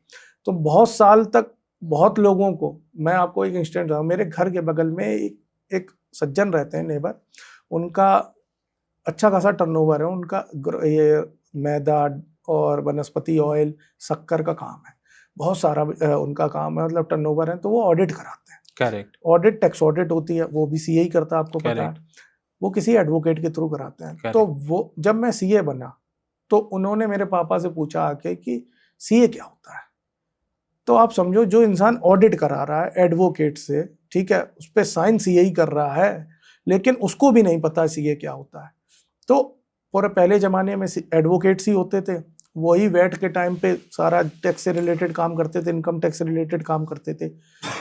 तो बहुत साल तक बहुत लोगों को, मैं आपको एक इंस्टेंट बताऊँ, मेरे घर के बगल में एक सज्जन रहते हैं नेबर, उनका अच्छा खासा टर्नओवर है, उनका ये मैदा और वनस्पति ऑयल, शक्कर का काम है, बहुत सारा उनका काम है, मतलब टर्नओवर है। तो वो ऑडिट कराते हैं। करेक्ट। ऑडिट, टैक्स ऑडिट होती है, वो भी सीए ही करता है, आपको पता है। करेक्ट। वो किसी एडवोकेट के थ्रू कराते हैं। तो करेक्ट। वो जब मैं सीए बना तो उन्होंने मेरे पापा से पूछा आके कि सीए क्या होता है। तो आप समझो, जो इंसान ऑडिट करा रहा है एडवोकेट से, ठीक है, उस पर साइन सीए ही कर रहा है, लेकिन उसको भी नहीं पता सीए क्या होता है। तो पूरे पहले जमाने में एडवोकेट्स ही होते थे, वही वैट के टाइम पे सारा टैक्स से रिलेटेड काम करते थे, इनकम टैक्स से रिलेटेड काम करते थे।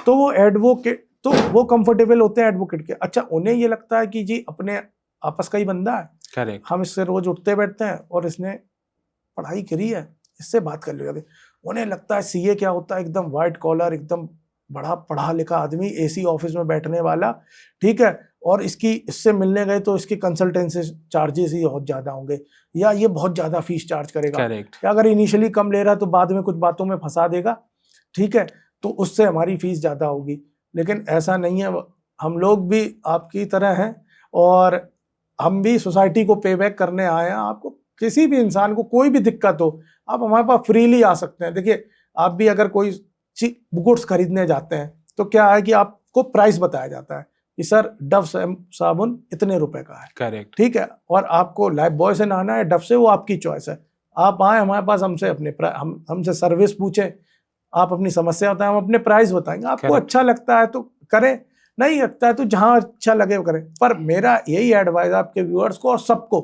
तो वो एडवोकेट, तो वो कंफर्टेबल होते हैं एडवोकेट के। अच्छा, उन्हें ये लगता है कि जी अपने आपस का ही बंदा है, करेक्ट। हम इससे रोज उठते बैठते हैं और इसने पढ़ाई करी है, इससे बात कर लो। उन्हें लगता है सीए क्या होता है, एकदम व्हाइट कॉलर, एकदम बड़ा पढ़ा लिखा आदमी, एसी ऑफिस में बैठने वाला, ठीक है, और इससे मिलने गए तो इसके कंसल्टेंसी चार्जेस ही बहुत ज़्यादा होंगे, या ये बहुत ज़्यादा फीस चार्ज करेगा, करेक्ट। या अगर इनिशियली कम ले रहा है तो बाद में कुछ बातों में फंसा देगा, ठीक है, तो उससे हमारी फीस ज़्यादा होगी। लेकिन ऐसा नहीं है, हम लोग भी आपकी तरह हैं, और हम भी सोसाइटी को पे बैक करने आए हैं। आपको किसी भी इंसान को कोई भी दिक्कत हो, आप हमारे पास फ्रीली आ सकते हैं। देखिए, आप भी अगर कोई गुड्स खरीदने जाते हैं तो क्या है कि आपको प्राइस बताया जाता है कि सर डव साबुन इतने रुपए का है, करेक्ट। ठीक है, और आपको लाइफ बॉय से नहाना है, डव से, वो आपकी चॉइस है। आप आए हमारे पास, हमसे हमसे सर्विस पूछें, आप अपनी समस्या बताएं, हम अपने प्राइस बताएंगे। आपको Correct. अच्छा लगता है तो करें, नहीं लगता है तो जहां अच्छा लगे वो करें। पर मेरा यही एडवाइस आपके व्यूअर्स को और सबको,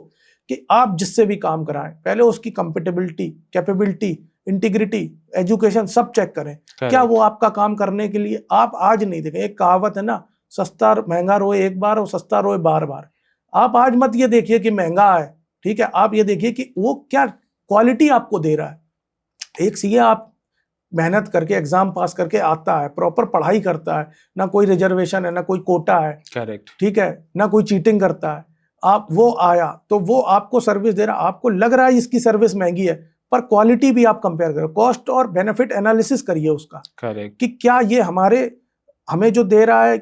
कि आप जिससे भी काम कराएं, पहले उसकी कंपेटेबिलिटी, कैपेबिलिटी, इंटीग्रिटी, एजुकेशन सब चेक करें। क्या वो आपका काम करने के लिए, आप आज नहीं देखें, एक कहावत है ना, सस्ता महंगा रोए एक बार और सस्ता रोए बार बार। आप आज मत ये देखिए कि महंगा है, ठीक है, आप ये देखिए कि वो क्या क्वालिटी आपको दे रहा है। एक सीए आप मेहनत करके एग्जाम पास करके आता है, प्रॉपर पढ़ाई करता है, ना कोई रिजर्वेशन है, ना कोई कोटा है, करेक्ट। ठीक है, ना कोई चीटिंग करता है। आप वो आया तो वो आपको सर्विस दे रहा, आपको लग रहा है इसकी सर्विस महंगी है, पर क्वालिटी भी आप कंपेयर करो, कॉस्ट और बेनिफिट एनालिसिस करिए उसका, करेक्ट। कि क्या ये हमें जो दे रहा है,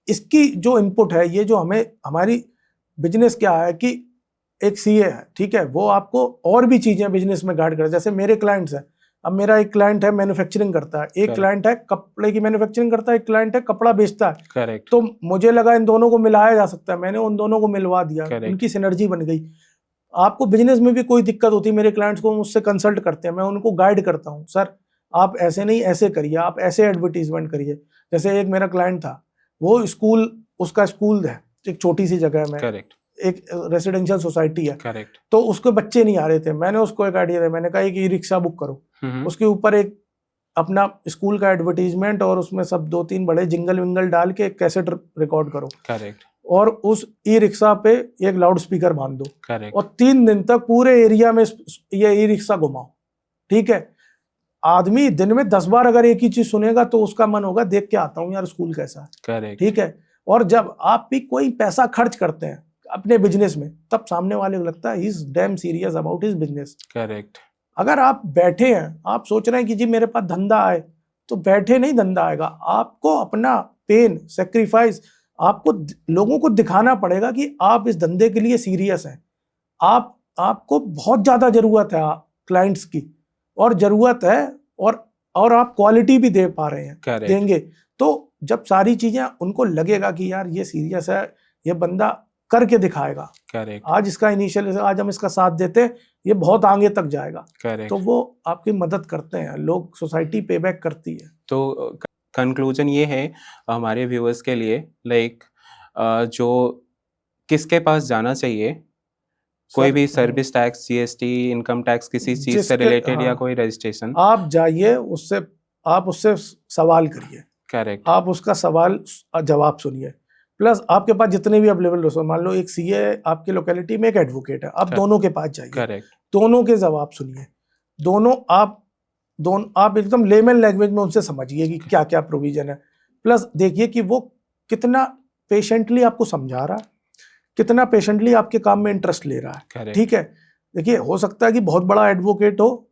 इसकी जो इनपुट है, ये जो हमें हमारी बिजनेस क्या है, कि एक सीए है, ठीक है, वो आपको और भी चीजें बिजनेस में गाइड करे। जैसे मेरे क्लाइंट्स हैं, अब मेरा एक क्लाइंट है मैन्युफैक्चरिंग करता है, एक Correct. क्लाइंट है कपड़े की मैन्युफैक्चरिंग करता है, एक क्लाइंट है कपड़ा बेचता है। करेक्ट। तो मुझे लगा इन दोनों को मिलाया जा सकता है, मैंने उन दोनों को मिलवा दिया, Correct. उनकी सिनर्जी बन गई। आपको बिजनेस में भी कोई दिक्कत होती है, मेरे क्लाइंट्स को मुझसे कंसल्ट करते हैं, मैं उनको गाइड करता हूँ, सर आप ऐसे नहीं ऐसे करिए, आप ऐसे एडवर्टीजमेंट करिए। जैसे एक मेरा क्लाइंट था, वो स्कूल, उसका स्कूल है एक छोटी सी जगह में, करेक्ट। एक रेसिडेंशियल सोसाइटी है, करेक्ट। तो उसके बच्चे नहीं आ रहे थे। मैंने उसको एक आइडिया दिया, मैंने कहा एक ई रिक्शा बुक करो, उसके ऊपर एक अपना स्कूल का एडवर्टीजमेंट और उसमें सब 2-3 बड़े जिंगल विंगल डाल के कैसेट रिकॉर्ड करो, करेक्ट। और उस ई रिक्शा पे एक लाउड स्पीकर बांध दो, करेक्ट। और 3 दिन तक पूरे एरिया में ये ई रिक्शा घुमाओ, ठीक है। आदमी दिन में 10 बार अगर एक ही चीज सुनेगा तो उसका मन होगा देख के आता हूँ यार स्कूल कैसा है, करेक्ट। ठीक है। और जब आप भी कोई पैसा खर्च करते हैं अपने बिजनेस में, तब सामने वाले को लगता है he is damn serious about his business. Correct. अगर आप बैठे हैं, आप सोच रहे हैं कि जी मेरे पास धंधा आए, तो बैठे नहीं धंधा आएगा। आपको अपना पेन, सेक्रीफाइस, आपको लोगों को दिखाना पड़ेगा कि आप इस धंधे के लिए सीरियस हैं। आपको बहुत ज्यादा जरूरत है क्लाइंट्स की, और जरूरत है, और आप क्वालिटी भी दे पा रहे हैं, Correct. देंगे। तो जब सारी चीजें उनको लगेगा कि यार ये सीरियस है, ये बंदा करके दिखाएगा, करेक्ट। आज इसका इनिशियल, आज हम इसका साथ देते हैं, ये बहुत आगे तक जाएगा। करेक्ट। तो वो आपकी मदद करते हैं, लोग, सोसाइटी पे बैक करती है। तो कंक्लूजन ये है हमारे व्यूअर्स के लिए, लाइक जो किसके पास जाना चाहिए, कोई भी service tax, GST, income tax, किसी चीज से रिलेटेड या कोई रजिस्ट्रेशन, आप जाइए उससे, आप उससे सवाल करिए, करेक्ट, आप उसका सवाल जवाब सुनिए, प्लस आपके पास जितने भी अवेलेबल हो, मान लो एक सीए आपकी लोकेलिटी में, एक एडवोकेट है, आप दोनों के पास जाइए, करेक्ट, दोनों के जवाब सुनिए, दोनों आप एकदम लेमन लैंग्वेज में उनसे समझिए कि क्या क्या प्रोविजन है, प्लस देखिए कि वो कितना पेशेंटली आपको समझा रहा है, कितना पेशेंटली आपके काम में इंटरेस्ट ले रहा है। करेक्ट। ठीक है, देखिए हो सकता है कि बहुत बड़ा एडवोकेट हो,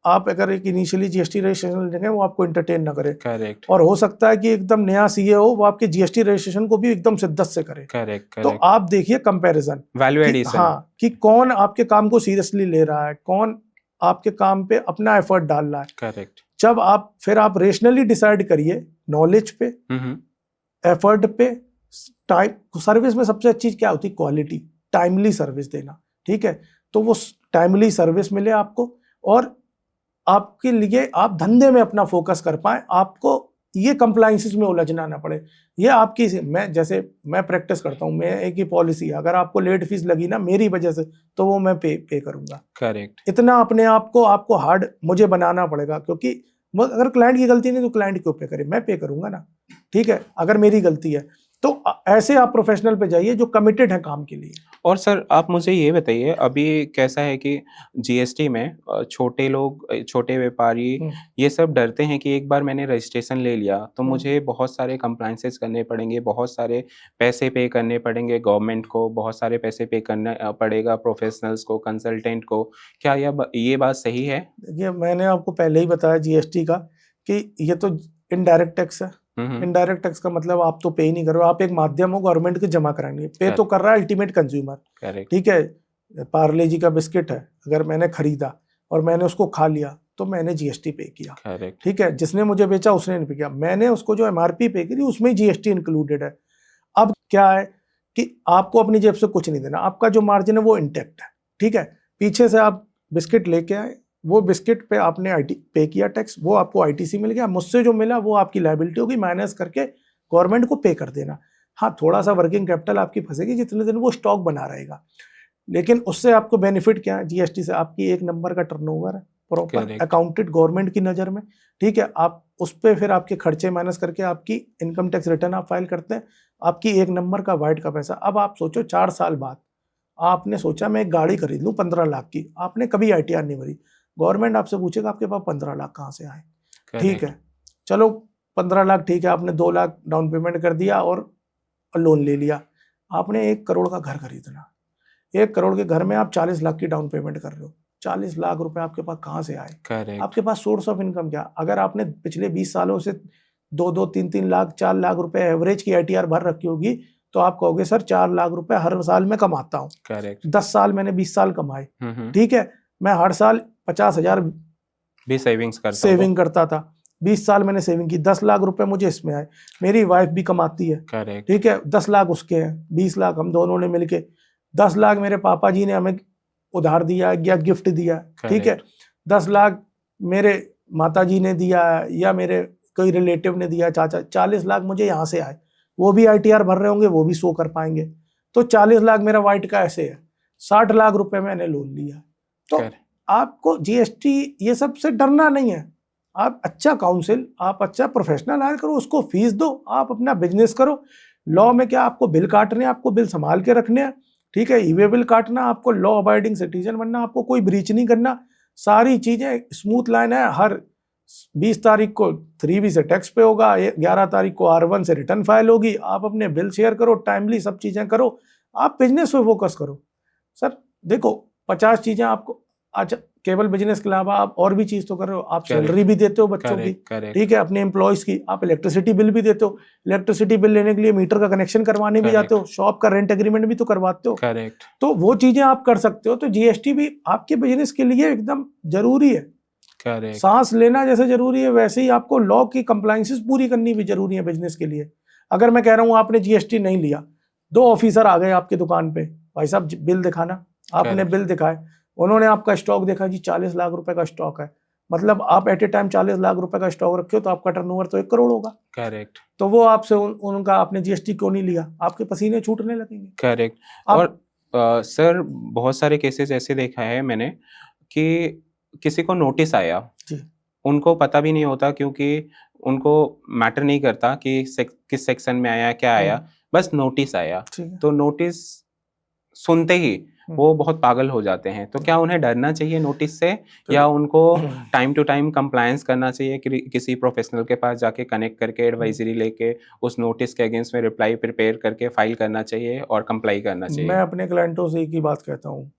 आप अगर एक इनिशियली जीएसटी रजिस्ट्रेशन लेंगे वो आपको एंटरटेन ना करे, करेक्ट। और हो सकता है कि एकदम नया सीए हो, वो आपके जीएसटी रजिस्ट्रेशन को भी एकदम शिद्दत से करे। करेक्ट। तो करेक्ट। आप देखिए कंपैरिजन, वैल्यू एडिशन। हाँ, कि कौन आपके काम को सीरियसली ले रहा है, कौन आपके काम पे अपना एफर्ट डाल रहा है। करेक्ट। जब आप रेशनली डिसाइड करिए, नॉलेज पे, एफर्ट पे, टाइम। सर्विस में सबसे अच्छी चीज क्या होती है? क्वालिटी, टाइमली सर्विस देना। ठीक है, तो वो टाइमली सर्विस मिले आपको, और आपके लिए आप धंधे में अपना फोकस कर पाए, आपको ये कंप्लाइंसेस में उलझना ना पड़े। ये आपकी, मैं प्रैक्टिस करता हूँ, मैं एक ही पॉलिसी है, अगर आपको लेट फीस लगी ना मेरी वजह से, तो वो मैं पे करूंगा। करेक्ट। इतना अपने आप को आपको हार्ड मुझे बनाना पड़ेगा, क्योंकि अगर क्लाइंट की गलती नहीं तो क्लाइंट क्यों पे करे, मैं पे करूंगा ना। ठीक है, अगर मेरी गलती है तो ऐसे आप प्रोफेशनल पे जाइए जो कमिटेड है काम के लिए। और सर आप मुझे ये बताइए, अभी कैसा है कि जीएसटी में छोटे लोग, छोटे व्यापारी ये सब डरते हैं कि एक बार मैंने रजिस्ट्रेशन ले लिया तो मुझे बहुत सारे कंप्लाइंसेस करने पड़ेंगे, बहुत सारे पैसे पे करने पड़ेंगे गवर्नमेंट को, बहुत सारे पैसे पे करना पड़ेगा प्रोफेशनल्स को, कंसल्टेंट को। क्या ये बात सही है? देखिए, मैंने आपको पहले ही बताया जीएसटी का कि ये तो इनडायरेक्ट टैक्स है। इनडायरेक्ट टैक्स का मतलब आप तो पे ही नहीं कर रहे हो, आप एक माध्यम हो गवर्नमेंट के जमा कराने, पे तो कर रहा है अल्टीमेट कंज्यूमर। ठीक है, पार्ले जी का बिस्किट है, अगर मैंने खरीदा और मैंने उसको खा लिया तो मैंने जीएसटी पे किया। ठीक है, जिसने मुझे बेचा उसने नहीं पे किया, मैंने उसको जो एमआरपी पे करी उसमें जीएसटी इंक्लूडेड है। अब क्या है कि आपको अपनी जेब से कुछ नहीं देना, आपका जो मार्जिन है वो इंटैक्ट है। ठीक है, पीछे से आप बिस्किट लेके आए, वो बिस्किट पे आपने आईटी पे किया टैक्स, वो आपको आईटीसी मिल गया, मुझसे जो मिला वो आपकी लायबिलिटी होगी, माइनस करके गवर्नमेंट को पे कर देना। हाँ, थोड़ा सा वर्किंग कैपिटल आपकी फंसेगी जितने दिन वो स्टॉक बना रहेगा, लेकिन उससे आपको बेनिफिट क्या है? जीएसटी से आपकी एक नंबर का टर्नओवर है, प्रॉपर अकाउंटेड गवर्नमेंट की नज़र में। ठीक है, आप उस पर फिर आपके खर्चे माइनस करके आपकी इनकम टैक्स रिटर्न आप फाइल करते हैं, आपकी एक नंबर का वाइट का पैसा। अब आप सोचो 4 साल बाद आपने सोचा मैं एक गाड़ी खरीद लूँ 15 लाख की, आपने कभी आईटीआर नहीं भरी, गवर्नमेंट आपसे पूछेगा आपके पास 15 लाख कहाँ से आए। ठीक है, चलो 15 लाख ठीक है, आपने 2 लाख डाउन पेमेंट कर दिया और लोन ले लिया, आपने 1 करोड़ का घर खरीदना, 1 करोड़ के घर में आप 40 लाख की डाउन पेमेंट कर रहे हो, 40 लाख रुपए आपके पास कहाँ से आए? आपके पास सोर्स ऑफ इनकम क्या? अगर आपने पिछले 20 सालों से 2-2, 3-3 लाख, 4 लाख रुपए एवरेज की आईटीआर भर रखी होगी, तो आप कहोगे सर 4 लाख रुपए हर साल में कमाता हूँ, 10 साल मैंने 20 साल कमाए। ठीक है, मैं हर साल 50,000 भी सेविंग करता था, 20 साल मैंने सेविंग की, 10 लाख रुपए मुझे इसमें आए। मेरी वाइफ भी कमाती है। ठीक है, 10 लाख उसके हैं, 20 लाख हम दोनों ने मिलके, 10 लाख मेरे पापा जी ने हमें उधार दिया या गिफ्ट दिया। ठीक है, 10 लाख मेरे माता जी ने दिया या मेरे कोई रिलेटिव ने दिया, चाचा। 40 लाख मुझे यहाँ से आए, वो भी आईटीआर भर रहे होंगे, वो भी शो कर पाएंगे, तो 40 लाख मेरा वाइट का ऐसे है। 60 लाख रुपए मैंने लोन लिया। तो आपको जीएसटी ये सब से डरना नहीं है। आप अच्छा काउंसिल, आप अच्छा प्रोफेशनल हायर करो, उसको फीस दो, आप अपना बिजनेस करो। लॉ में क्या, आपको बिल काटने, आपको बिल संभाल के रखने हैं। ठीक है, ई-वे बिल काटना, आपको लॉ अबाइडिंग सिटीजन बनना, आपको कोई ब्रीच नहीं करना, सारी चीजें स्मूथ लाइन है। हर 20 तारीख को 3B से टैक्स पे होगा, 11 तारीख को R1 से रिटर्न फाइल होगी। आप अपने बिल शेयर करो, टाइमली सब चीजें करो, आप बिजनेस पे फोकस करो। सर देखो 50 चीजें आपको, अच्छा केवल बिजनेस के अलावा आप और भी चीज तो कर रहे हो, आप सैलरी भी देते हो बच्चों की। ठीक है, अपने एम्प्लॉयज की, आप इलेक्ट्रिसिटी बिल भी देते हो, इलेक्ट्रिसिटी बिल लेने के लिए मीटर का कनेक्शन करवाने भी जाते हो, शॉप का रेंट एग्रीमेंट भी तो करवाते हो। तो वो चीजें आप कर सकते हो। तो जीएसटी भी आपके बिजनेस के लिए एकदम जरूरी है। सांस लेना जैसे जरूरी है, वैसे ही आपको लॉ की कंप्लायंसेस पूरी करनी भी जरूरी है बिजनेस के लिए। अगर मैं कह रहा हूँ आपने जीएसटी नहीं लिया, 2 ऑफिसर आ गए आपकी दुकान पे, भाई साहब बिल दिखाना, आपने बिल दिखाए, उन्होंने आपका स्टॉक देखा जी 40 लाख रुपए का स्टॉक है, मतलब आप एट ए टाइम 40 लाख रुपए का स्टॉक रखे हो, तो आपका टर्नओवर तो 1 करोड़ होगा। करेक्ट। तो वो आपसे उनका आपने जीएसटी क्यों नहीं लिया? आपके पसीने छूटने लगेंगे। करेक्ट। और सर बहुत सारे केसेस ऐसे देखा है मैंने कि किसी को नोटिस आया जी, उनको पता भी नहीं होता, क्योंकि उनको मैटर नहीं करता कि किस सेक्शन में आया, क्या आया, बस नोटिस आया। तो नोटिस सुनते ही वो बहुत पागल हो जाते हैं। तो क्या उन्हें डरना चाहिए नोटिस से, या उनको टाइम टू टाइम कंप्लायंस करना चाहिए, किसी प्रोफेशनल के पास जाके कनेक्ट करके एडवाइजरी लेके उस नोटिस के अगेंस्ट में रिप्लाई प्रिपेयर करके फाइल करना चाहिए और कंप्लाई करना मैं चाहिए? अपने क्लाइंटों से एक ही बात कहता हूँ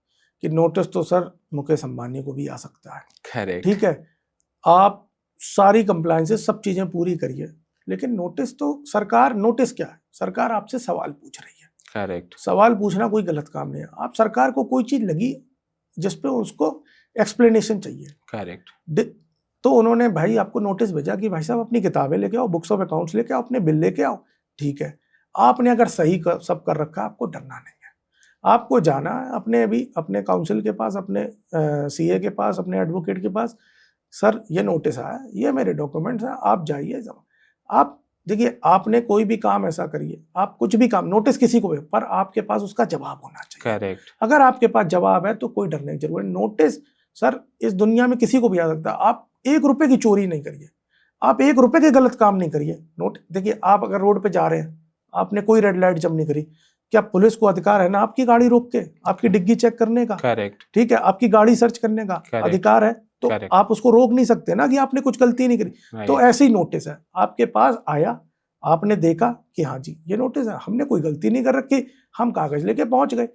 कि नोटिस तो सर मुकेश अंबानी को भी आ सकता है, करेक्ट। ठीक है। आप सारी कंप्लायंसेस सब चीजें पूरी करिए, लेकिन नोटिस तो सरकार, नोटिस क्या है, सरकार आपसे सवाल पूछ रही है। करेक्ट। सवाल पूछना कोई गलत काम नहीं है। आप सरकार को कोई चीज लगी जिसपे उसको एक्सप्लेनेशन चाहिए, करेक्ट। तो उन्होंने भाई आपको नोटिस भेजा कि भाई साहब अपनी किताबें लेके आओ, बुक्स ऑफ अकाउंट्स लेके आओ, अपने बिल लेके आओ, ठीक है। आपने अगर सही सब कर रखा, आपको डरना नहीं है। आपको जाना है अपने अभी अपने काउंसिल के पास, अपने सीए के पास, अपने एडवोकेट के पास, सर ये नोटिस आया, ये मेरे डॉक्यूमेंट्स हैं, आप जाइए। आप देखिए, आपने कोई भी काम ऐसा करिए, आप कुछ भी काम, नोटिस किसी को भी, पर आपके पास उसका जवाब होना चाहिए। करेक्ट। अगर आपके पास जवाब है तो कोई डरने की जरूरत नहीं। नोटिस सर इस दुनिया में किसी को भी आ सकता है। आप 1 रुपए की चोरी नहीं करिए, आप 1 रुपए के गलत काम नहीं करिए। नोट देखिए, आप अगर रोड पे जा रहे हैं, आपने कोई रेड लाइट जब नहीं करी, क्या पुलिस को अधिकार है ना आपकी गाड़ी रोक के आपकी डिग्गी चेक करने का? करेक्ट। ठीक है, आपकी गाड़ी सर्च करने का Correct. अधिकार है, तो Correct. आप उसको रोक नहीं सकते ना कि आपने कुछ गलती नहीं करी। Right. तो ऐसी नोटिस है, आपके पास आया, आपने देखा कि हाँ जी ये नोटिस है, हमने कोई गलती नहीं कर रखी, हम कागज लेके पहुंच गए।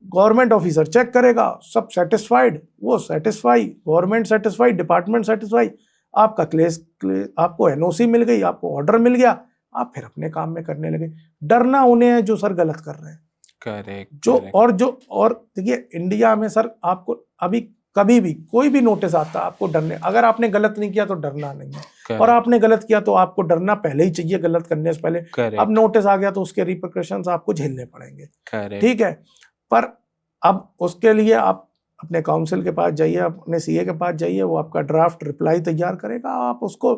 गवर्नमेंट ऑफिसर चेक करेगा, सब सेटिस्फाइड, वो satisfy, government satisfied, department satisfy, आपका आपको एनओसी मिल गई, आपको ऑर्डर मिल गया, आप फिर अपने काम में करने लगे। डरना उन्हें है जो सर गलत कर रहे हैं। करेक्ट। और देखिए इंडिया में सर आपको अभी कभी भी कोई भी नोटिस आता है, आपको डरने, अगर आपने गलत नहीं किया तो डरना नहीं है, और आपने गलत किया तो आपको डरना पहले ही चाहिए, गलत करने से पहले। अब नोटिस आ गया तो उसके रिपरकशंस आपको झेलने पड़ेंगे, ठीक है। पर अब उसके लिए आप अपने काउंसिल के पास जाइए, अपने सीए के पास जाइए, वो आपका ड्राफ्ट रिप्लाई तैयार करेगा, आप उसको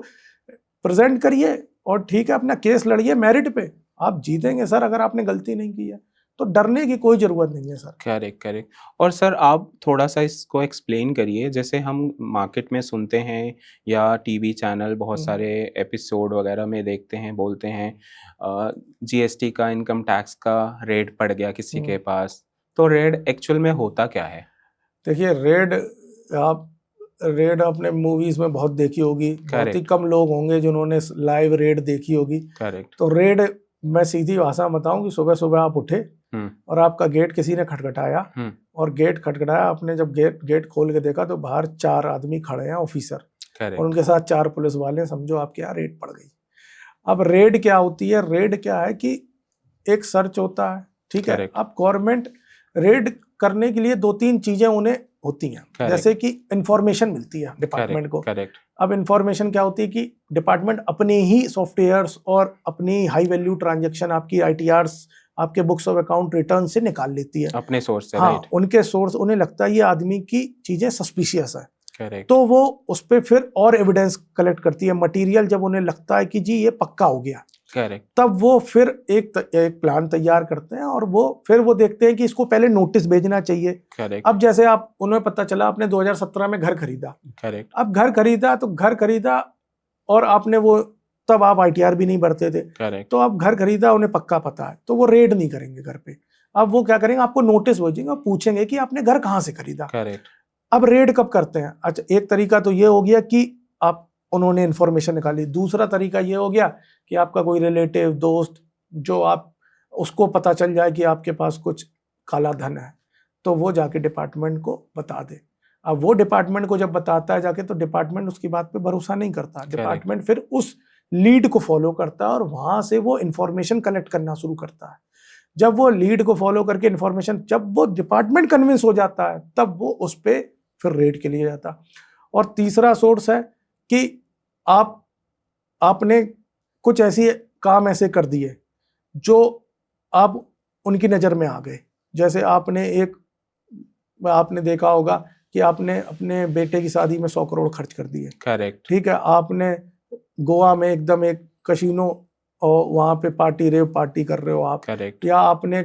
प्रेजेंट करिए और ठीक है अपना केस लड़िए, मेरिट पे आप जीतेंगे सर। अगर आपने गलती नहीं की है तो डरने की कोई जरूरत नहीं है सर। करेक्ट। और सर आप थोड़ा सा इसको एक्सप्लेन करिए, जैसे हम मार्केट में सुनते हैं या टीवी चैनल बहुत सारे एपिसोड वगैरह में देखते हैं, बोलते हैं जीएसटी का, इनकम टैक्स का रेड पड़ गया किसी के पास, तो रेड एक्चुअल में होता क्या है? देखिए रेड आपने मूवीज में बहुत देखी होगी, बहुत ही कम लोग होंगे जिन्होंने लाइव रेड देखी होगी। करेक्ट। तो रेड, मैं सीधी भाषा में बताऊं कि सुबह सुबह आप उठे और आपका गेट किसी ने खटखटाया, और गेट खटखटाया, आपने जब गेट खोल के देखा तो बाहर 4 आदमी खड़े हैं ऑफिसर, और उनके साथ 4 पुलिस वाले, समझो आपके यहाँ रेड पड़ गई। अब रेड क्या होती है? रेड क्या है कि एक सर्च होता है, ठीक है। अब गवर्नमेंट रेड करने के लिए 2-3 चीजें उन्हें होती हैं, जैसे कि इंफॉर्मेशन मिलती है डिपार्टमेंट को। अब इंफॉर्मेशन क्या होती है कि डिपार्टमेंट अपने ही सॉफ्टवेयर्स और अपनी हाई वैल्यू ट्रांजैक्शन, आपकी आईटीआरस, आपके बुक्स ऑफ अकाउंट रिटर्न से निकाल लेती है अपने सोर्स से। हाँ, उनके सोर्स, उन्हें लगता है ये आदमी की चीजें सस्पिशियस है, Correct. तो वो उस पर फिर और एविडेंस कलेक्ट करती है, मटेरियल। जब उन्हें लगता है कि जी ये पक्का हो गया, Correct. तब वो फिर एक प्लान तैयार करते हैं, और वो देखते हैं कि इसको पहले नोटिस भेजना चाहिए। Correct. अब जैसे उन्हें पता चला आपने 2017 में घर खरीदा, Correct. अब घर खरीदा और आपने वो, तब आप आईटीआर भी नहीं भरते थे, Correct. तो अब घर खरीदा, उन्हें पक्का पता है, तो वो रेड नहीं करेंगे घर पे। अब वो क्या करेंगे, आपको नोटिस भेजेंगे और पूछेंगे कि आपने घर कहाँ से खरीदा। Correct. अब रेड कब करते हैं? अच्छा, एक तरीका तो ये हो गया कि उन्होंने इन्फॉर्मेशन निकाली। दूसरा तरीका ये हो गया कि आपका कोई रिलेटिव, दोस्त, जो आप उसको पता चल जाए कि आपके पास कुछ काला धन है, तो वो जाके डिपार्टमेंट को बता दे। अब वो डिपार्टमेंट को जब बताता है जाके, तो डिपार्टमेंट उसकी बात पे भरोसा नहीं करता। डिपार्टमेंट फिर उस लीड को फॉलो करता है और वहां से वो इन्फॉर्मेशन कलेक्ट करना शुरू करता है। जब वो लीड को फॉलो करके इन्फॉर्मेशन, जब वो डिपार्टमेंट कन्विंस हो जाता है, तब वो उस पर फिर रेड के लिए जाता। और तीसरा सोर्स है कि आपने कुछ ऐसी काम ऐसे कर दिए जो आप उनकी नज़र में आ गए। जैसे आपने देखा होगा कि आपने अपने बेटे की शादी में 100 करोड़ खर्च कर दिए। करेक्ट। ठीक है, आपने गोवा में एकदम एक कसिनो और वहाँ पे रेव पार्टी कर रहे हो आप। करेक्ट। या आपने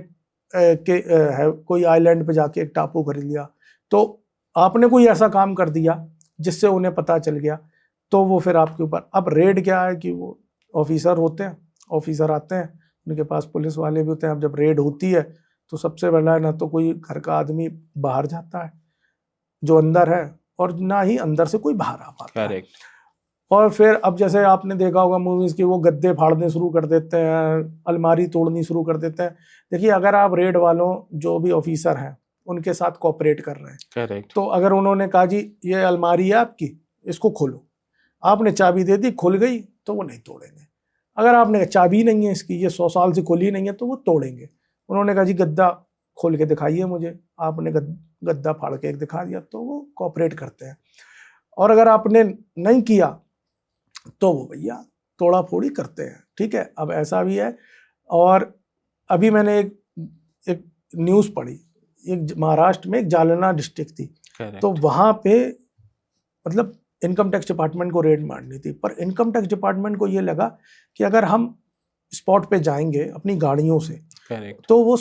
कोई आइलैंड पे जाके एक टापू खरीद लिया, तो आपने कोई ऐसा काम कर दिया जिससे उन्हें पता चल गया, तो वो फिर आपके ऊपर। अब रेड क्या है कि वो ऑफिसर होते हैं, ऑफिसर आते हैं, उनके पास पुलिस वाले भी होते हैं। अब जब रेड होती है तो सबसे पहला ना तो कोई घर का आदमी बाहर जाता है जो अंदर है, और ना ही अंदर से कोई बाहर आ पाता है। करेक्ट। और फिर अब जैसे आपने देखा होगा मूवीज की, वो गद्दे फाड़ने शुरू कर देते हैं, अलमारी तोड़नी शुरू कर देते हैं। देखिए, अगर आप रेड वालों जो भी ऑफिसर हैं उनके साथ कोऑपरेट कर रहे हैं, करेक्ट। तो अगर उन्होंने कहा जी ये अलमारी है आपकी, इसको खोलो, आपने चाबी दे दी, खुल गई, तो वो नहीं तोड़ेंगे। अगर आपने कहा चाबी नहीं है इसकी, ये 100 साल से खुली नहीं है, तो वो तोड़ेंगे। उन्होंने कहा जी गद्दा खोल के दिखाइए मुझे, आपने गद्दा फाड़ के एक दिखा दिया, तो वो कोऑपरेट करते हैं। और अगर आपने नहीं किया तो वो भैया तोड़ा फोड़ी करते हैं। ठीक है, अब ऐसा भी है। और अभी मैंने एक न्यूज़ पढ़ी, एक महाराष्ट्र में एक जालना डिस्ट्रिक्ट थी, तो वहाँ पे मतलब इनकम टैक्स डिपार्टमेंट को रेड मारनी थी, पर इनकम टैक्स डिपार्टमेंट को ये लगा कि अगर हम स्पॉट पे जाएंगे अपनी गाड़ियों से, तो वो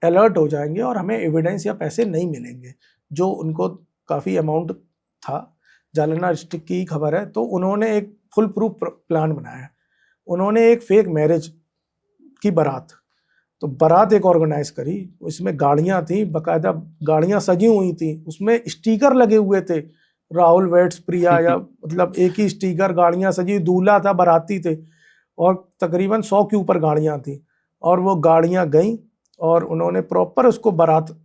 अलर्ट हो जाएंगे और हमें एविडेंस या पैसे नहीं मिलेंगे, जो उनको काफ़ी अमाउंट था। जालना डिस्ट्रिक्ट की खबर है। तो उन्होंने एक फुल प्रूफ प्लान बनाया। उन्होंने एक फेक मैरिज की बारात, तो बारात एक ऑर्गेनाइज करी, उसमें गाड़ियां थी, बकायदा गाड़ियां सजी हुई थी, उसमें स्टिकर लगे हुए थे, राहुल वेट्स प्रिया, या मतलब एक ही स्टिकर, गाड़ियां सजी, दूल्हा था, बाराती थे, और तकरीबन 100 के ऊपर गाड़ियां थी। और वो गाड़ियां गईं और उन्होंने प्रॉपर उसको बारात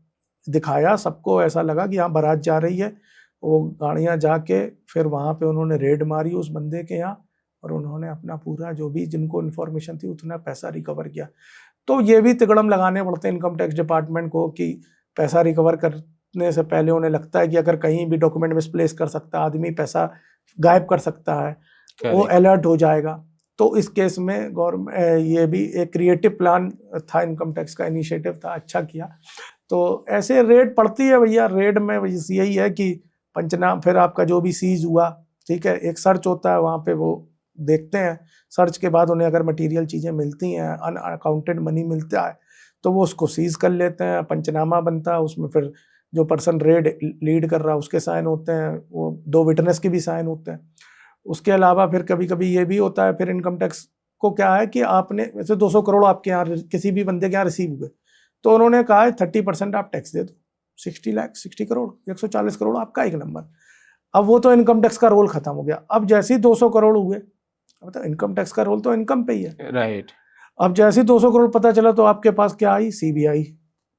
दिखाया, सबको ऐसा लगा कि हाँ बारात जा रही है। वो गाड़ियां जाके फिर वहाँ पे उन्होंने रेड मारी उस बंदे के यहाँ, और उन्होंने अपना पूरा जो भी जिनको इन्फॉर्मेशन थी उतना पैसा रिकवर किया। तो ये भी तिकड़म लगाने पड़ते हैं इनकम टैक्स डिपार्टमेंट को कि पैसा रिकवर करने से पहले उन्हें लगता है कि अगर कहीं भी डॉक्यूमेंट मिसप्लेस कर सकता है आदमी, पैसा गायब कर सकता है, वो अलर्ट हो जाएगा। तो इस केस में गवर्नमेंट ये भी एक क्रिएटिव प्लान था, इनकम टैक्स का इनिशिएटिव था, अच्छा किया। तो ऐसे रेड पड़ती है भैया। रेड में यही है कि पंचनामा, फिर आपका जो भी सीज हुआ, ठीक है, एक सर्च होता है वहाँ पे, वो देखते हैं, सर्च के बाद उन्हें अगर मटेरियल चीज़ें मिलती हैं, अनअकाउंटेड मनी मिलता है, तो वो उसको सीज कर लेते हैं, पंचनामा बनता है, उसमें फिर जो पर्सन रेड लीड कर रहा है उसके साइन होते हैं, वो 2 विटनेस के भी साइन होते हैं। उसके अलावा फिर कभी कभी ये भी होता है, फिर इनकम टैक्स को क्या है कि आपने वैसे 200 करोड़ आपके यहाँ किसी भी बंदे के यहाँ रिसीव हुए, तो उन्होंने कहा है 30% आप टैक्स दे दो, 60 करोड़ 140 करोड़ आपका एक नंबर। अब वो तो इनकम टैक्स का रोल खत्म हो गया। अब जैसे ही 200 करोड़ हुए, मतलब इनकम टैक्स का रोल तो इनकम पे ही है, राइट। अब जैसे ही 200 करोड़ पता चला, तो आपके पास क्या आई, सीबीआई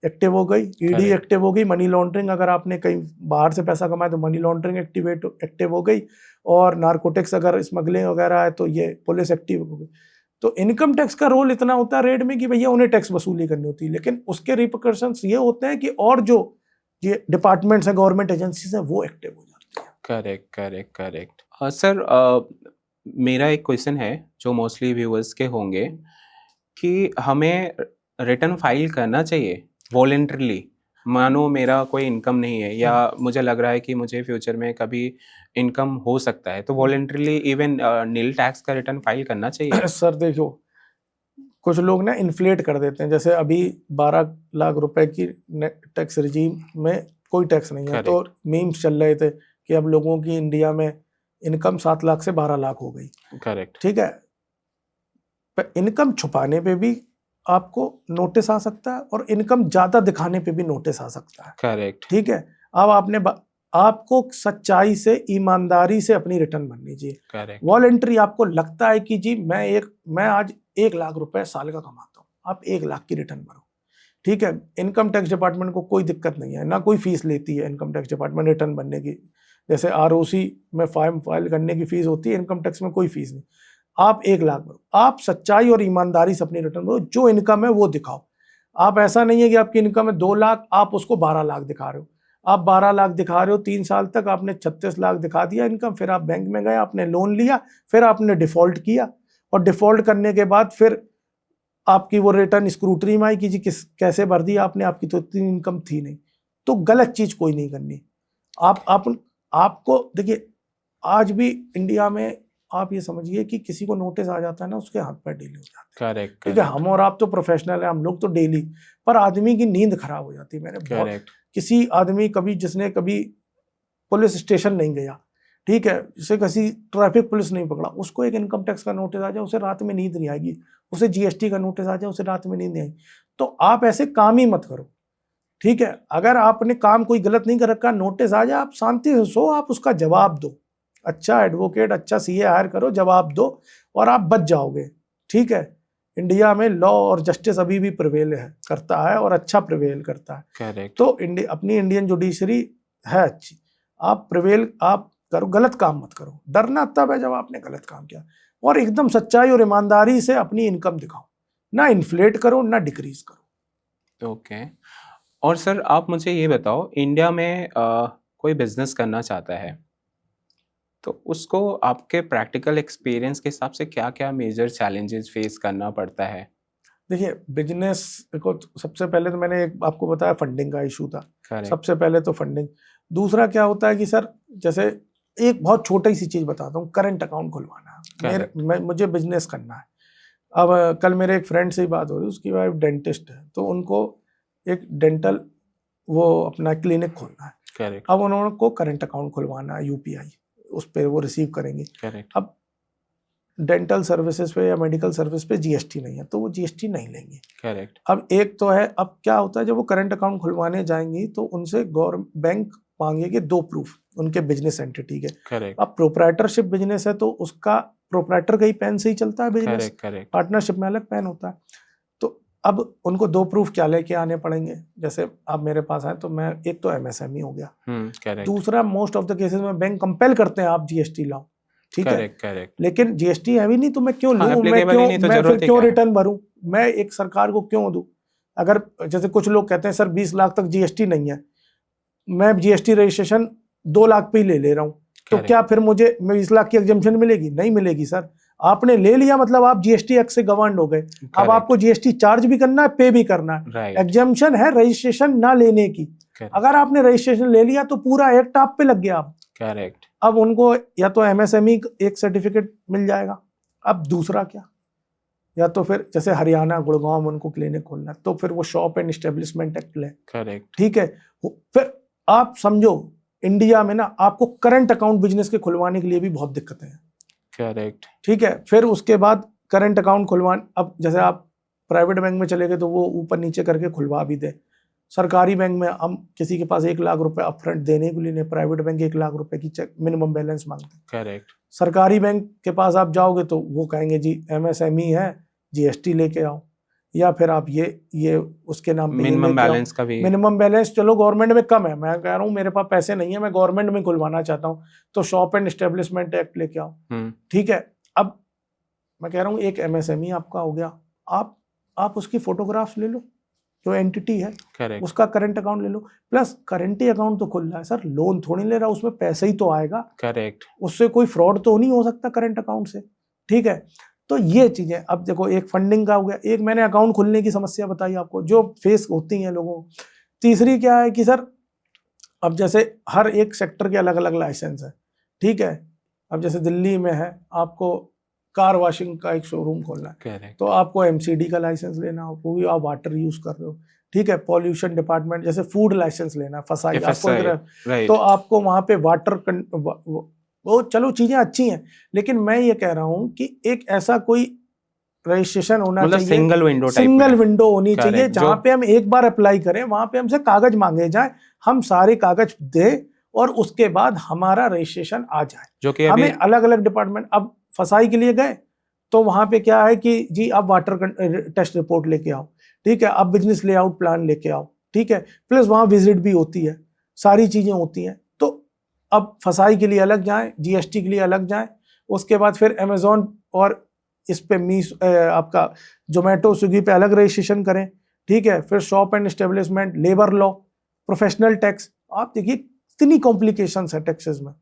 एक्टिव हो गई, ईडी एक्टिव हो गई, मनी लॉन्ड्रिंग, अगर आपने कहीं बाहर से पैसा कमाया तो मनी लॉन्ड्रिंग एक्टिव हो गई, और नारकोटिक्स अगर स्मगलिंग वगैरह है तो ये पुलिस एक्टिव हो गई। तो इनकम टैक्स का रोल इतना होता है रेड में कि भैया उन्हें टैक्स वसूली करनी होती है, लेकिन उसके रिपरकशंस ये होते हैं कि और जो ये डिपार्टमेंट्स हैं, गवर्नमेंट एजेंसीज हैं, वो एक्टिव हो जाती है। करेक्ट। सर, मेरा एक क्वेश्चन है जो मोस्टली व्यूअर्स के होंगे कि हमें रिटर्न फाइल करना चाहिए वॉलेंटरली। मानो मेरा कोई इनकम नहीं है, या मुझे लग रहा है कि मुझे फ्यूचर में कभी इनकम हो सकता है, तो वॉलेंटरली इवन नील टैक्स का रिटर्न फाइल करना चाहिए? सर देखो, कुछ लोग ना इन्फ्लेट कर देते हैं, जैसे अभी 12 लाख रुपए की टैक्स रिजीम में कोई टैक्स नहीं है, तो मीम्स चल रहे थे कि अब लोगों की इंडिया में इनकम 7 लाख से 12 लाख हो गई। करेक्ट। ठीक है, पर इनकम छुपाने पे भी आपको नोटिस आ सकता है, और इनकम ज्यादा दिखाने पे भी नोटिस आ सकता है। करेक्ट। ठीक है, अब आपको सच्चाई से, ईमानदारी से अपनी रिटर्न भरनी चाहिए। वॉलेंट्री आपको लगता है कि जी मैं आज 1 लाख रुपए साल का कमाता हूँ, आप 1 लाख की रिटर्न भरो। ठीक है, इनकम टैक्स डिपार्टमेंट को कोई दिक्कत नहीं है, ना कोई फीस लेती है इनकम टैक्स डिपार्टमेंट रिटर्न भरने की। जैसे आरओसी में फॉर्म फाइल करने की फीस होती है, इनकम टैक्स में कोई फीस नहीं। आप 1 लाख भरो, आप सच्चाई और ईमानदारी से अपनी रिटर्न भरो, जो इनकम है वो दिखाओ। आप ऐसा नहीं है कि आपकी इनकम है 2 लाख, आप उसको 12 लाख दिखा रहे हो। आप 12 लाख दिखा रहे हो, 3 साल तक आपने 36 लाख दिखा दिया इनकम, फिर आप बैंक में गए, आपने लोन लिया, फिर आपने डिफॉल्ट किया, और डिफॉल्ट करने के बाद फिर आपकी वो रिटर्न स्क्रूटनी में आई कि जी कैसे भर दिया आपने, आपकी तो इतनी इनकम थी नहीं। तो गलत चीज कोई नहीं करनी। आपको देखिए, आज भी इंडिया में आप ये समझिए कि किसी को नोटिस आ जाता है ना, उसके हाथ पैर ढीले हो जाते हैं। करेक्ट। ठीक है, हम और आप तो प्रोफेशनल है, हम लोग तो डेली, पर आदमी की नींद खराब हो जाती है। मैंने बहुत किसी आदमी जिसने कभी पुलिस स्टेशन नहीं गया, ठीक है, जैसे किसी ट्रैफिक पुलिस नहीं पकड़ा, उसको एक इनकम टैक्स का नोटिस आ जाए, उसे रात में नींद नहीं आएगी, उसे जीएसटी का नोटिस आ जाए, उसे रात में नींद नहीं आएगी। तो आप ऐसे काम ही मत करो, ठीक है। अगर आपने काम कोई गलत नहीं कर रखा, नोटिस आ जाए, आप शांति से सो, आप उसका जवाब दो, अच्छा एडवोकेट, अच्छा सीए हायर करो, जवाब दो और आप बच जाओगे, ठीक है। इंडिया में लॉ और जस्टिस अभी भी प्रिवेल करता है और अच्छा प्रिवेल करता है। करेक्ट। तो अपनी इंडियन जुडिशरी है अच्छी, आप प्रिवेल आप करो, गलत काम मत करो। डरना तब है जब आपने गलत काम किया, और एकदम सच्चाई और ईमानदारी से अपनी इनकम दिखाओ, ना इन्फ्लेट करो ना डिक्रीज करो। ओके। और सर आप मुझे ये बताओ, इंडिया में कोई बिजनेस करना चाहता है तो उसको आपके प्रैक्टिकल एक्सपीरियंस के हिसाब से क्या क्या मेजर चैलेंजेस फेस करना पड़ता है? देखिए, बिजनेस को सबसे पहले तो मैंने एक आपको बताया, फंडिंग का इशू था। करेक्ट। सबसे पहले तो फंडिंग। दूसरा क्या होता है कि सर, जैसे एक बहुत छोटी सी चीज बताता हूँ, करंट अकाउंट खुलवाना है। मुझे बिजनेस करना है। अब कल मेरे एक फ्रेंड से ही बात हो रही, उसकी वाइफ डेंटिस्ट है, तो उनको एक डेंटल वो अपना क्लिनिक खोलना है। करेक्ट। अब उन्होंने को करंट अकाउंट खुलवाना है, यूपीआई उस पर वो रिसीव करेंगे। करेक्ट। अब डेंटल सर्विसेज पे या मेडिकल सर्विस पे जीएसटी नहीं है, तो वो जीएसटी नहीं लेंगे। करेक्ट। अब एक तो है, अब क्या होता है जब वो करंट अकाउंट खुलवाने जाएंगी तो उनसे गवर्नमेंट बैंक मांगेगी 2 प्रूफ उनके बिजनेस एंटिटी के। करेक्ट। अब प्रोप्राइटरशिप बिजनेस है तो उसका प्रोप्राइटर का ही पेन से ही चलता है बिजनेस। करेक्ट। करेक्ट। पार्टनरशिप में अलग पेन होता है। तो अब उनको 2 प्रूफ क्या लेके आने पड़ेंगे? जैसे आप मेरे पास आए तो मैं, एक तो एमएसएमई हो गया, करेक्ट। दूसरा मोस्ट ऑफ द केसेस में बैंक कंपेल करते हैं आप जीएसटी लाओ, ठीक है। करेक्ट। करेक्ट। लेकिन जीएसटी है भी नहीं तो मैं क्यों हाँ, लूं, मैं applicable ही क्यों, नहीं तो मैं जरूरत फिर ही क्यों क्या है? रिटर्न भरूं, मैं एक सरकार को क्यों दूं? अगर जैसे कुछ लोग कहते हैं सर 20 लाख तक जीएसटी नहीं है, मैं जीएसटी रजिस्ट्रेशन 2 लाख पे ही ले रहा हूं, तो Correct. क्या फिर मुझे 20 लाख की एग्जम्पशन मिलेगी? नहीं मिलेगी सर। आपने ले लिया मतलब आप जीएसटी एक्ट से गवर्न हो गए। अब Correct. आपको जीएसटी चार्ज भी करना है, पे भी करना है। Right. एग्जम्पशन है रजिस्ट्रेशन ना लेने की। Correct. अगर आपने रजिस्ट्रेशन ले लिया तो पूरा एक्ट आप पे लग गया। आप करेक्ट। अब उनको या तो एमएसएमई एक सर्टिफिकेट मिल जाएगा, अब दूसरा क्या, या तो फिर जैसे हरियाणा गुड़गांव में उनको क्लिनिक खोलना है तो फिर वो शॉप एंड एस्टेब्लिशमेंट एक्ट ले। करेक्ट। ठीक है। फिर आप समझो इंडिया में ना आपको करंट अकाउंट बिजनेस के खुलवाने के लिए भी बहुत दिक्कतें हैं। करेक्ट। ठीक है। फिर उसके बाद करंट अकाउंट खुलवाने, अब जैसे आप प्राइवेट बैंक में चले गए तो वो ऊपर नीचे करके खुलवा भी दे। सरकारी बैंक में हम किसी के पास 1 लाख रुपए अपफ्रंट देने के लिए नहीं, प्राइवेट बैंक 1 लाख रुपए की चेक मिनिमम बैलेंस मांगते हैं। करेक्ट। सरकारी बैंक के पास आप जाओगे तो वो कहेंगे जी एमएसएमई है, जीएसटी लेके आओ, या फिर आप ये उसके नाम पे मिनिमम बैलेंस का भी। मिनिमम बैलेंस चलो गवर्नमेंट में कम है, मैं कह रहा हूँ मेरे पास पैसे नहीं है, मैं गवर्नमेंट में खुलवाना चाहता हूँ, तो शॉप एंड एस्टेब्लिशमेंट एक्ट लेके आओ। ठीक है। अब मैं कह रहा हूँ एक एमएसएमई आपका हो गया, आप उसकी फोटोग्राफ्स ले लो, जो एंटिटी है करेक्ट। उसका करंट अकाउंट ले लो, प्लस करंट ही अकाउंट तो खुल रहा है सर, लोन थोड़ी ले रहा, उसमें पैसे ही तो आएगा। करेक्ट। उससे कोई फ्रॉड तो नहीं हो सकता करंट अकाउंट से। ठीक है। तो ये चीजें, अब देखो एक फंडिंग का हो गया, एक मैंने अकाउंट खुलने की समस्या बताई आपको जो फेस होती है लोगों को। तीसरी क्या है कि सर अब जैसे हर एक सेक्टर के अलग अलग लाइसेंस है। ठीक है। अब जैसे दिल्ली में है, आपको कार वॉशिंग का एक शोरूम खोलना है, करेक्ट। तो आपको एमसीडी का लाइसेंस लेना हो, क्योंकि आप वाटर यूज कर रहे हो। ठीक है। पॉल्यूशन डिपार्टमेंट, जैसे फूड लाइसेंस लेना है, फसाई आपको राइट। तो आपको वहां पे वाटर वो चलो चीजें अच्छी हैं, लेकिन मैं ये कह रहा हूं कि एक ऐसा कोई रजिस्ट्रेशन होना मतलब चाहिए, सिंगल विंडो होनी चाहिए Correct, जहां पे हम एक बार अप्लाई करें, वहां पे हमसे कागज मांगे जाए, हम सारे कागज दें और उसके बाद हमारा रजिस्ट्रेशन आ जाए। जो कि हमें अभी अलग अलग डिपार्टमेंट, अब फसाई के लिए गए तो वहां पे क्या है कि जी आप वाटर टेस्ट रिपोर्ट लेके आओ। ठीक है। आप बिजनेस लेआउट प्लान लेके आओ। ठीक है। प्लस वहां विजिट भी होती है, सारी चीजें होती हैं। तो अब फसाई के लिए अलग जाएं, जीएसटी के लिए अलग जाएं, उसके बाद फिर अमेजोन और इस पे आपका जोमेटो स्विगी पे अलग रजिस्ट्रेशन करें। ठीक है। फिर shop and establishment, labour law, professional tax, आप देखिए कितनी कॉम्प्लिकेशंस है टैक्सेस में।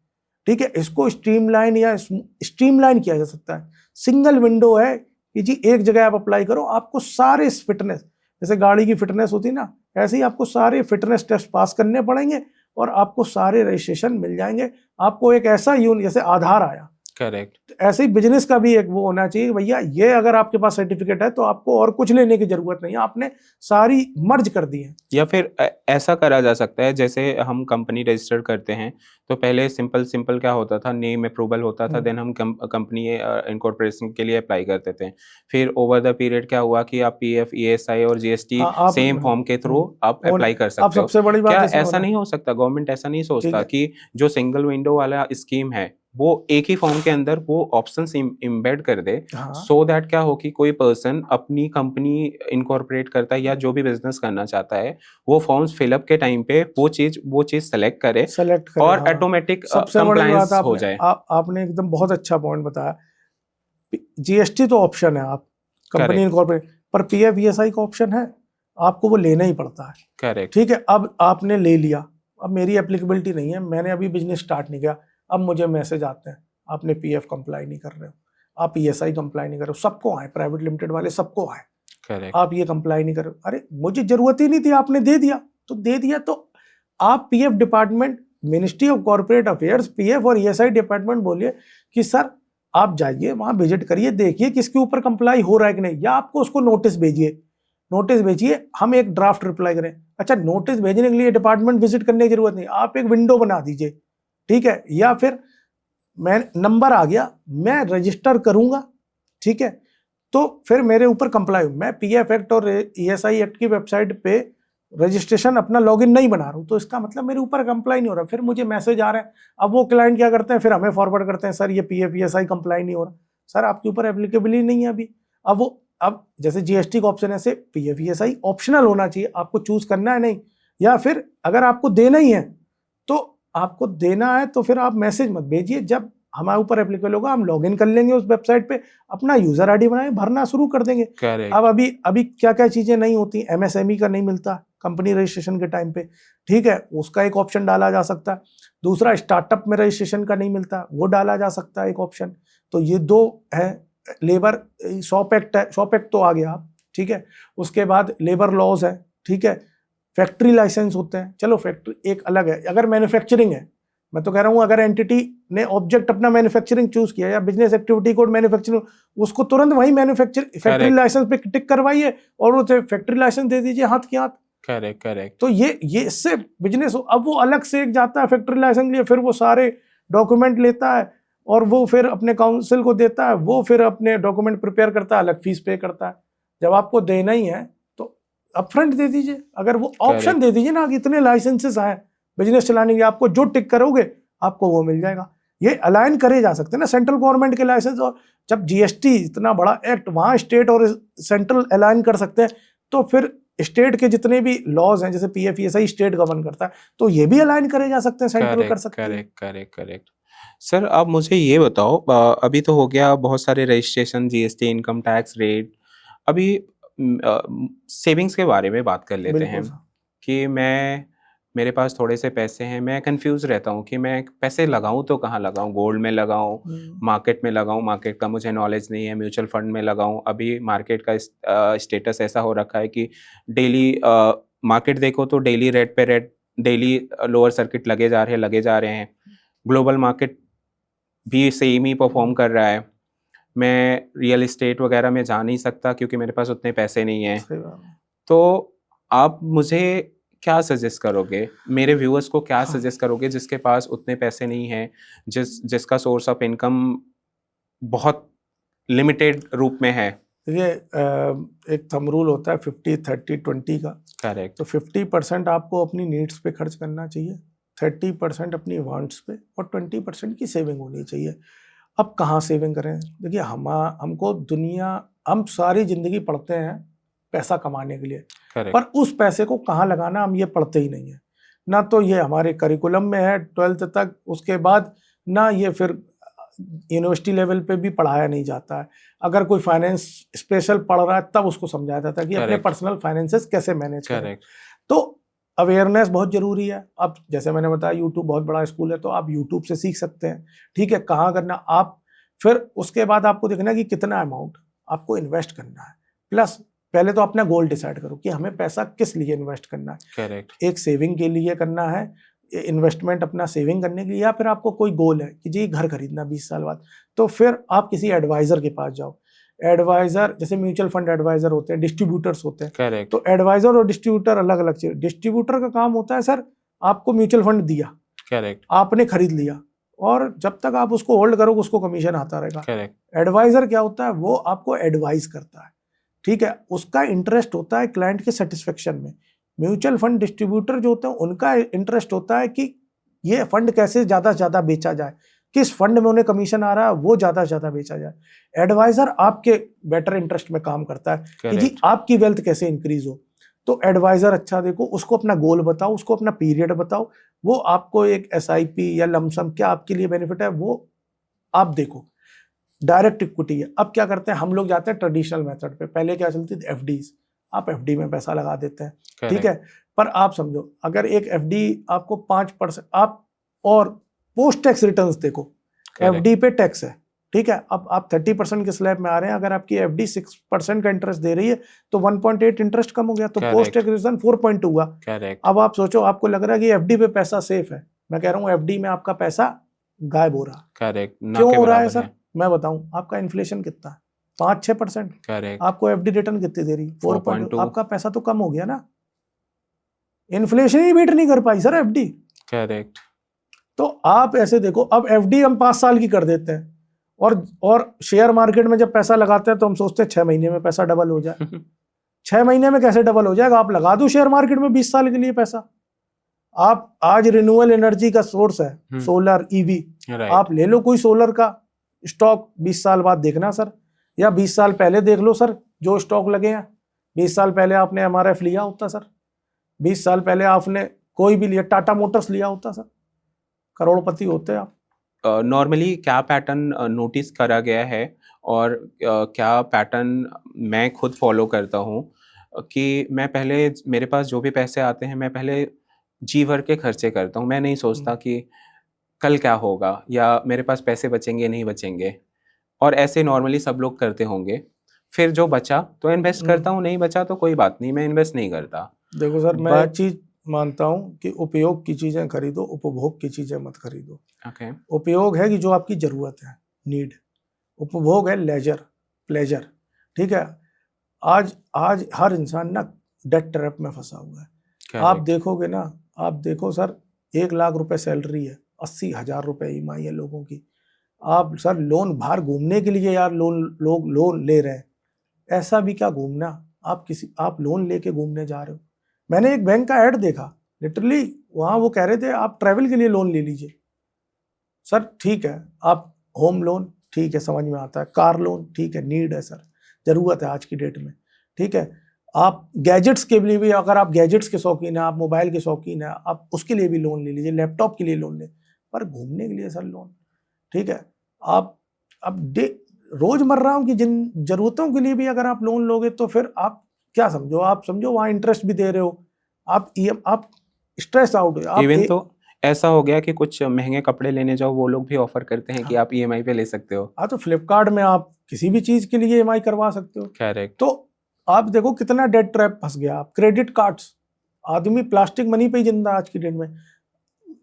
ठीक है। इसको स्ट्रीमलाइन किया जा सकता है। सिंगल विंडो है कि जी एक जगह आप अप्लाई करो, आपको सारे फिटनेस, जैसे गाड़ी की फिटनेस होती है ना, ऐसे ही आपको सारे फिटनेस टेस्ट पास करने पड़ेंगे और आपको सारे रजिस्ट्रेशन मिल जाएंगे। आपको एक ऐसा जैसे आधार आया, करेक्ट। ऐसे ही बिजनेस का भी एक वो होना चाहिए, भैया ये अगर आपके पास सर्टिफिकेट है तो आपको और कुछ लेने की जरूरत नहीं है, आपने सारी मर्ज कर दी है। या फिर ऐसा करा जा सकता है, जैसे हम कंपनी रजिस्टर करते हैं तो पहले सिंपल सिंपल क्या होता था, नेम अप्रूवल होता था, देन हम कंपनी इनकॉर्पोरेशन के लिए अप्लाई करते थे। फिर ओवर द पीरियड क्या हुआ कि आप पीएफ, ईएसआई और जीएसटी आप सेम फॉर्म के थ्रू आप होने- अप्लाई कर अब सकते हो। सबसे बड़ी बात क्या इसमें ऐसा होना, नहीं हो सकता, गवर्नमेंट ऐसा नहीं ठीक सोचता है, कि जो सिंगल विंडो वाला स्कीम है वो एक ही फॉर्म के अंदर वो ऑप्शंस इम्बेड कर दे, हाँ सो दैट क्या हो कि कोई पर्सन अपनी कंपनी इनकॉर्पोरेट करता है या जो भी बिजनेस करना चाहता है, वो फॉर्म्स फिलअप के टाइम पे वो चीज सेलेक्ट करे सेलेक्ट करे। और हाँ, ऑटोमेटिक सबसे बड़ी बात कंप्लायंस हो जाए। आपने एकदम बहुत अच्छा पॉइंट बताया। जीएसटी तो ऑप्शन है, आप कंपनी करेक्ट, इनकॉर्पोरेट, पर पीएफ ईएसआई का ऑप्शन है, आपको वो लेना ही पड़ता है। करेक्ट, ठीक है, अब आपने ले लिया, अब मेरी एप्लीकेबिलिटी नहीं है, मैंने अभी बिजनेस स्टार्ट नहीं किया, अब मुझे मैसेज आते हैं आपने पीएफ कंप्लाई नहीं कर रहे हो, आप ईएसआई कंप्लाई नहीं कर रहे हो, सबको आए, प्राइवेट लिमिटेड वाले सबको आए, करेक्ट, आप ये कंप्लाई नहीं कर रहे हो। अरे मुझे जरूरत ही नहीं थी, आपने दे दिया तो दे दिया। तो आप PF department, ministry of corporate affairs, PF और ईएसआई डिपार्टमेंट बोलिए कि सर आप जाइए वहां विजिट करिए, देखिए किसके ऊपर कंप्लाई हो रहा है कि नहीं, या आपको उसको नोटिस भेजिए, नोटिस भेजिए, हम एक ड्राफ्ट रिप्लाई करें। अच्छा, नोटिस भेजने के लिए डिपार्टमेंट विजिट करने की जरूरत नहीं, आप एक विंडो बना दीजिए, ठीक है, या फिर मैं नंबर आ गया, मैं रजिस्टर करूंगा, ठीक है, तो फिर मेरे ऊपर कंप्लाई, मैं पीएफ एक्ट और ईएसआई एक्ट की वेबसाइट पे रजिस्ट्रेशन अपना लॉगिन नहीं बना रहा हूं, तो इसका मतलब मेरे ऊपर कंप्लाई नहीं हो रहा, फिर मुझे मैसेज आ रहे हैं। अब वो क्लाइंट क्या करते हैं, फिर हमें फॉरवर्ड करते हैं, सर ये पीएफ ईएसआई कंप्लाई नहीं हो रहा, सर आपके ऊपर एप्लीकेबल ही नहीं है अभी। अब जैसे जीएसटी का ऑप्शन है, ऐसे पीएफ ईएसआई ऑप्शनल होना चाहिए, आपको चूज करना है नहीं, या फिर अगर आपको देना ही है तो आपको देना है तो फिर आप मैसेज मत भेजिए, जब हमारे ऊपर एप्लीकेबल होगा हम लॉगिन कर लेंगे उस वेबसाइट पे, अपना यूजर आईडी बनाए, भरना शुरू कर देंगे। करेक्ट, अब अभी क्या क्या चीजें नहीं होती, एमएसएमई का नहीं मिलता कंपनी रजिस्ट्रेशन के टाइम पे, ठीक है, उसका एक ऑप्शन डाला जा सकता है। दूसरा, स्टार्टअप में रजिस्ट्रेशन का नहीं मिलता, वो डाला जा सकता है एक ऑप्शन। तो ये दो है। लेबर शॉप एक्ट है, शॉप एक्ट तो आ गया, ठीक है, उसके बाद लेबर लॉज है, ठीक है, फैक्ट्री लाइसेंस होते हैं, चलो फैक्ट्री एक अलग है। अगर मैन्युफैक्चरिंग है, मैं तो कह रहा हूं अगर एंटिटी ने ऑब्जेक्ट अपना मैन्युफैक्चरिंग चूज किया या बिजनेस एक्टिविटी कोड मैन्युफैक्चरिंग, उसको तुरंत वही फैक्ट्री करेक्ट, लाइसेंस पे टिक करवाइए और उसे फैक्ट्री लाइसेंस दे दीजिए हाथ के हाथ। करेक्ट, करेक्ट, तो ये इससे बिजनेस, अब वो अलग से एक जाता है फैक्ट्री लाइसेंस लिए, फिर वो सारे डॉक्यूमेंट लेता है और वो फिर अपने काउंसिल को देता है, वो फिर अपने डॉक्यूमेंट प्रिपेयर करता है, अलग फीस पे करता है। जब आपको देना ही है तो अपफ्रंट दे दीजिए, अगर वो ऑप्शन दे दीजिए ना कि इतने लाइसेंसेस आए बिजनेस चलाने के, आपको जो टिक करोगे आपको वो मिल जाएगा। ये अलाइन करे जा सकते हैं ना सेंट्रल गवर्नमेंट के लाइसेंस, और जब जीएसटी इतना बड़ा एक्ट, वहां स्टेट और सेंट्रल अलाइन कर सकते हैं, तो फिर स्टेट के जितने भी लॉज हैं, जैसे पीएफ ईएसआई स्टेट गवर्न करता है, तो ये भी अलाइन करे जा सकते हैं, सेंट्रल कर सकते हैं। Correct, correct, correct. सर आप मुझे ये बताओ, अभी तो हो गया बहुत सारे registration, GST, income tax rate, अभी सेविंग्स के बारे में बात कर लेते हैं बिल्कुल। कि मेरे पास थोड़े से पैसे हैं, मैं कंफ्यूज रहता हूँ कि मैं पैसे लगाऊं तो कहाँ लगाऊं, गोल्ड में लगाऊं, मार्केट में लगाऊं, मार्केट का मुझे नॉलेज नहीं है, म्यूचुअल फंड में लगाऊं। अभी मार्केट का स्टेटस ऐसा हो रखा है कि डेली मार्केट देखो तो डेली रेट पे रेट, डेली लोअर सर्किट लगे जा रहे हैं। ग्लोबल मार्केट भी सेम ही परफॉर्म कर रहा है। मैं रियल एस्टेट वगैरह में जा नहीं सकता क्योंकि मेरे पास उतने पैसे नहीं हैं। सही बात है। तो आप मुझे क्या सजेस्ट करोगे, मेरे व्यूअर्स को क्या हाँ। सजेस्ट करोगे जिसके पास उतने पैसे नहीं हैं, जिसका सोर्स ऑफ इनकम बहुत लिमिटेड रूप में है? देखिए, एक थंब रूल होता है 50-30-20 का। करेक्ट, तो 50% आपको अपनी नीड्स पे खर्च करना चाहिए, 30% अपनी वांट्स पे, और 20% की सेविंग होनी चाहिए। अब कहाँ सेविंग करें? देखिए, हम सारी जिंदगी पढ़ते हैं पैसा कमाने के लिए, करेक्ट, पर उस पैसे को कहाँ लगाना हम ये पढ़ते ही नहीं है। ना तो ये हमारे करिकुलम में है 12th तक, उसके बाद ना ये फिर यूनिवर्सिटी लेवल पे भी पढ़ाया नहीं जाता है। अगर कोई फाइनेंस स्पेशल पढ़ रहा है तब उसको समझाया जाता है कि अपने Correct. पर्सनल फाइनेंसेस कैसे मैनेज करें। करेक्ट, तो अवेयरनेस बहुत जरूरी है। अब जैसे मैंने बताया, यूट्यूब बहुत बड़ा स्कूल है, तो आप यूट्यूब से सीख सकते हैं, ठीक है, कहाँ करना आप। फिर उसके बाद आपको देखना है कि कितना अमाउंट आपको इन्वेस्ट करना है, प्लस पहले तो अपना गोल डिसाइड करो कि हमें पैसा किस लिए इन्वेस्ट करना है। करेक्ट, एक सेविंग के लिए करना है, इन्वेस्टमेंट अपना सेविंग करने के लिए, या फिर आपको कोई गोल है कि जी घर खरीदना 20 साल बाद, तो फिर आप किसी एडवाइजर के पास जाओ। एडवाइजर जैसे म्यूचुअल फंड एडवाइजर होते हैं, डिस्ट्रीब्यूटर्स होते हैं। करेक्ट। तो एडवाइजर और डिस्ट्रीब्यूटर अलग अलग चीज। डिस्ट्रीब्यूटर का काम होता है सर, आपको म्यूचुअल फंड दिया, करेक्ट। आपने खरीद लिया, और जब तक आप उसको होल्ड करोगे उसको कमीशन आता रहेगा। करेक्ट। एडवाइजर क्या होता है, वो आपको एडवाइस करता है, ठीक है, उसका इंटरेस्ट होता है क्लाइंट के सेटिस्फेक्शन में। म्यूचुअल फंड डिस्ट्रीब्यूटर जो होते हैं उनका इंटरेस्ट होता है कि ये फंड कैसे ज्यादा से ज्यादा बेचा जाए, किस फंड में उन्हें कमीशन आ रहा है वो ज्यादा से ज्यादा बेचा जाए। एडवाइजर आपके बेटर इंटरेस्ट में काम करता है कि जी आपकी वेल्थ कैसे इंक्रीज हो। तो एडवाइजर अच्छा देखो, उसको अपना गोल बताओ, उसको अपना पीरियड बताओ, वो आपको एक SIP या लमसम क्या आपके लिए बेनिफिट है वो आप देखो। डायरेक्ट इक्विटी है। अब क्या करते हैं हम लोग, जाते हैं ट्रेडिशनल मेथड पे। पहले क्या चलती थी, FDs, आप FD में पैसा लगा देते हैं, ठीक है, पर आप समझो अगर एक FD आपको 5%, आप और पोस्ट टैक्स रिटर्न्स देखो, FD पे टैक्स है, ठीक है, अब आप 30% के स्लैब में आ रहे हैं, अगर आपकी FD 6% का इंटरेस्ट दे रही है तो 1.8 इंटरेस्ट कम हो गया, तो पोस्ट टैक्स रिटर्न 4.2 हुआ। अब आप सोचो, आपको लग रहा है कि FD पे पैसा सेफ है, मैं कह रहा हूँ FD में आपका पैसा गायब हो रहा। करेक्ट। क्यों हो रहा है सर, मैं बताऊं, आपका इन्फ्लेशन कितना है, 5-6%, करेक्ट। आपको FD रिटर्न कितनी दे रही, 4.2, 4.2। आपका पैसा तो कम हो गया ना, इन्फ्लेशन ही बीट नहीं कर पाई सर FD। करेक्ट। तो आप ऐसे देखो, अब FD हम 5 साल की कर देते हैं, और शेयर मार्केट में जब पैसा लगाते हैं तो हम सोचते हैं 6 महीने में पैसा डबल हो जाए। 6 महीने में कैसे डबल हो जाएगा, आप लगा दो शेयर मार्केट में 20 साल के लिए पैसा। आप आज रिन्यूएबल एनर्जी का सोर्स है सोलर, EV, आप ले लो कोई सोलर का स्टॉक, 20 साल बाद देखना सर, या 20 साल पहले देख लो सर, जो स्टॉक लगे हैं 20 साल पहले आपने MRF लिया होता सर, 20 साल पहले आपने कोई भी लिया, टाटा मोटर्स लिया होता सर, करोड़पति होते आप। नॉर्मली क्या पैटर्न नोटिस करा गया है, और क्या पैटर्न मैं खुद फॉलो करता हूँ कि मैं पहले, मेरे पास जो भी पैसे आते हैं मैं पहले जी भर के खर्चे करता हूँ। मैं नहीं सोचता कि कल क्या होगा या मेरे पास पैसे बचेंगे नहीं बचेंगे, और ऐसे नॉर्मली सब लोग करते होंगे। फिर जो बचा तो इन्वेस्ट करता हूँ, नहीं बचा तो कोई बात नहीं, मैं इन्वेस्ट नहीं करता। देखो सर, मैं एक चीज मानता हूँ कि उपयोग की चीजें खरीदो, उपभोग की चीजें मत खरीदो। ओके। उपयोग है कि जो आपकी जरूरत है, नीड। उपभोग है लेजर, प्लेजर, ठीक है। आज हर इंसान ना डेट ट्रैप में फंसा हुआ है। आप देखोगे ना, आप देखो सर, 1 लाख रुपए सैलरी है, 80,000 रुपए EMI है लोगों की। आप सर लोन, बाहर घूमने के लिए यार लोग लोन ले रहे हैं, ऐसा भी क्या घूमना, आप लोन लेके घूमने जा रहे हो। मैंने एक बैंक का ऐड देखा, लिटरली वहां वो कह रहे थे आप ट्रैवल के लिए लोन ले लीजिए। सर ठीक है, आप होम लोन ठीक है, समझ में आता है, कार लोन ठीक है, नीड है सर, जरूरत है आज की डेट में, ठीक है। आप गैजेट्स के लिए भी, अगर आप गैजेट्स के शौकीन हैं, आप मोबाइल के शौकीन हैं, आप उसके लिए भी लोन ले लीजिए, लैपटॉप के लिए लोन ले, पर घूमने के लिए सर लोन, ठीक है। आप अब रोजमर्रा की जिन जरूरतों के लिए भी अगर आप लोन लोगे तो फिर आप क्या समझो, आप समझो वहां इंटरेस्ट भी दे रहे हो, आप स्ट्रेस आउट हो। इवन तो ऐसा हो गया कि कुछ महंगे कपड़े लेने जाओ, वो लोग भी ऑफर करते हैं कि आप EMI पे ले सकते हो। हाँ, तो फ्लिपकार्ट में आप किसी भी चीज के लिए EMI करवा सकते हो। करेक्ट। तो आप देखो कितना डेट ट्रैप फंस गया। आप क्रेडिट कार्ड्स, आदमी प्लास्टिक मनी पे ही जिंदा आज की डेट में।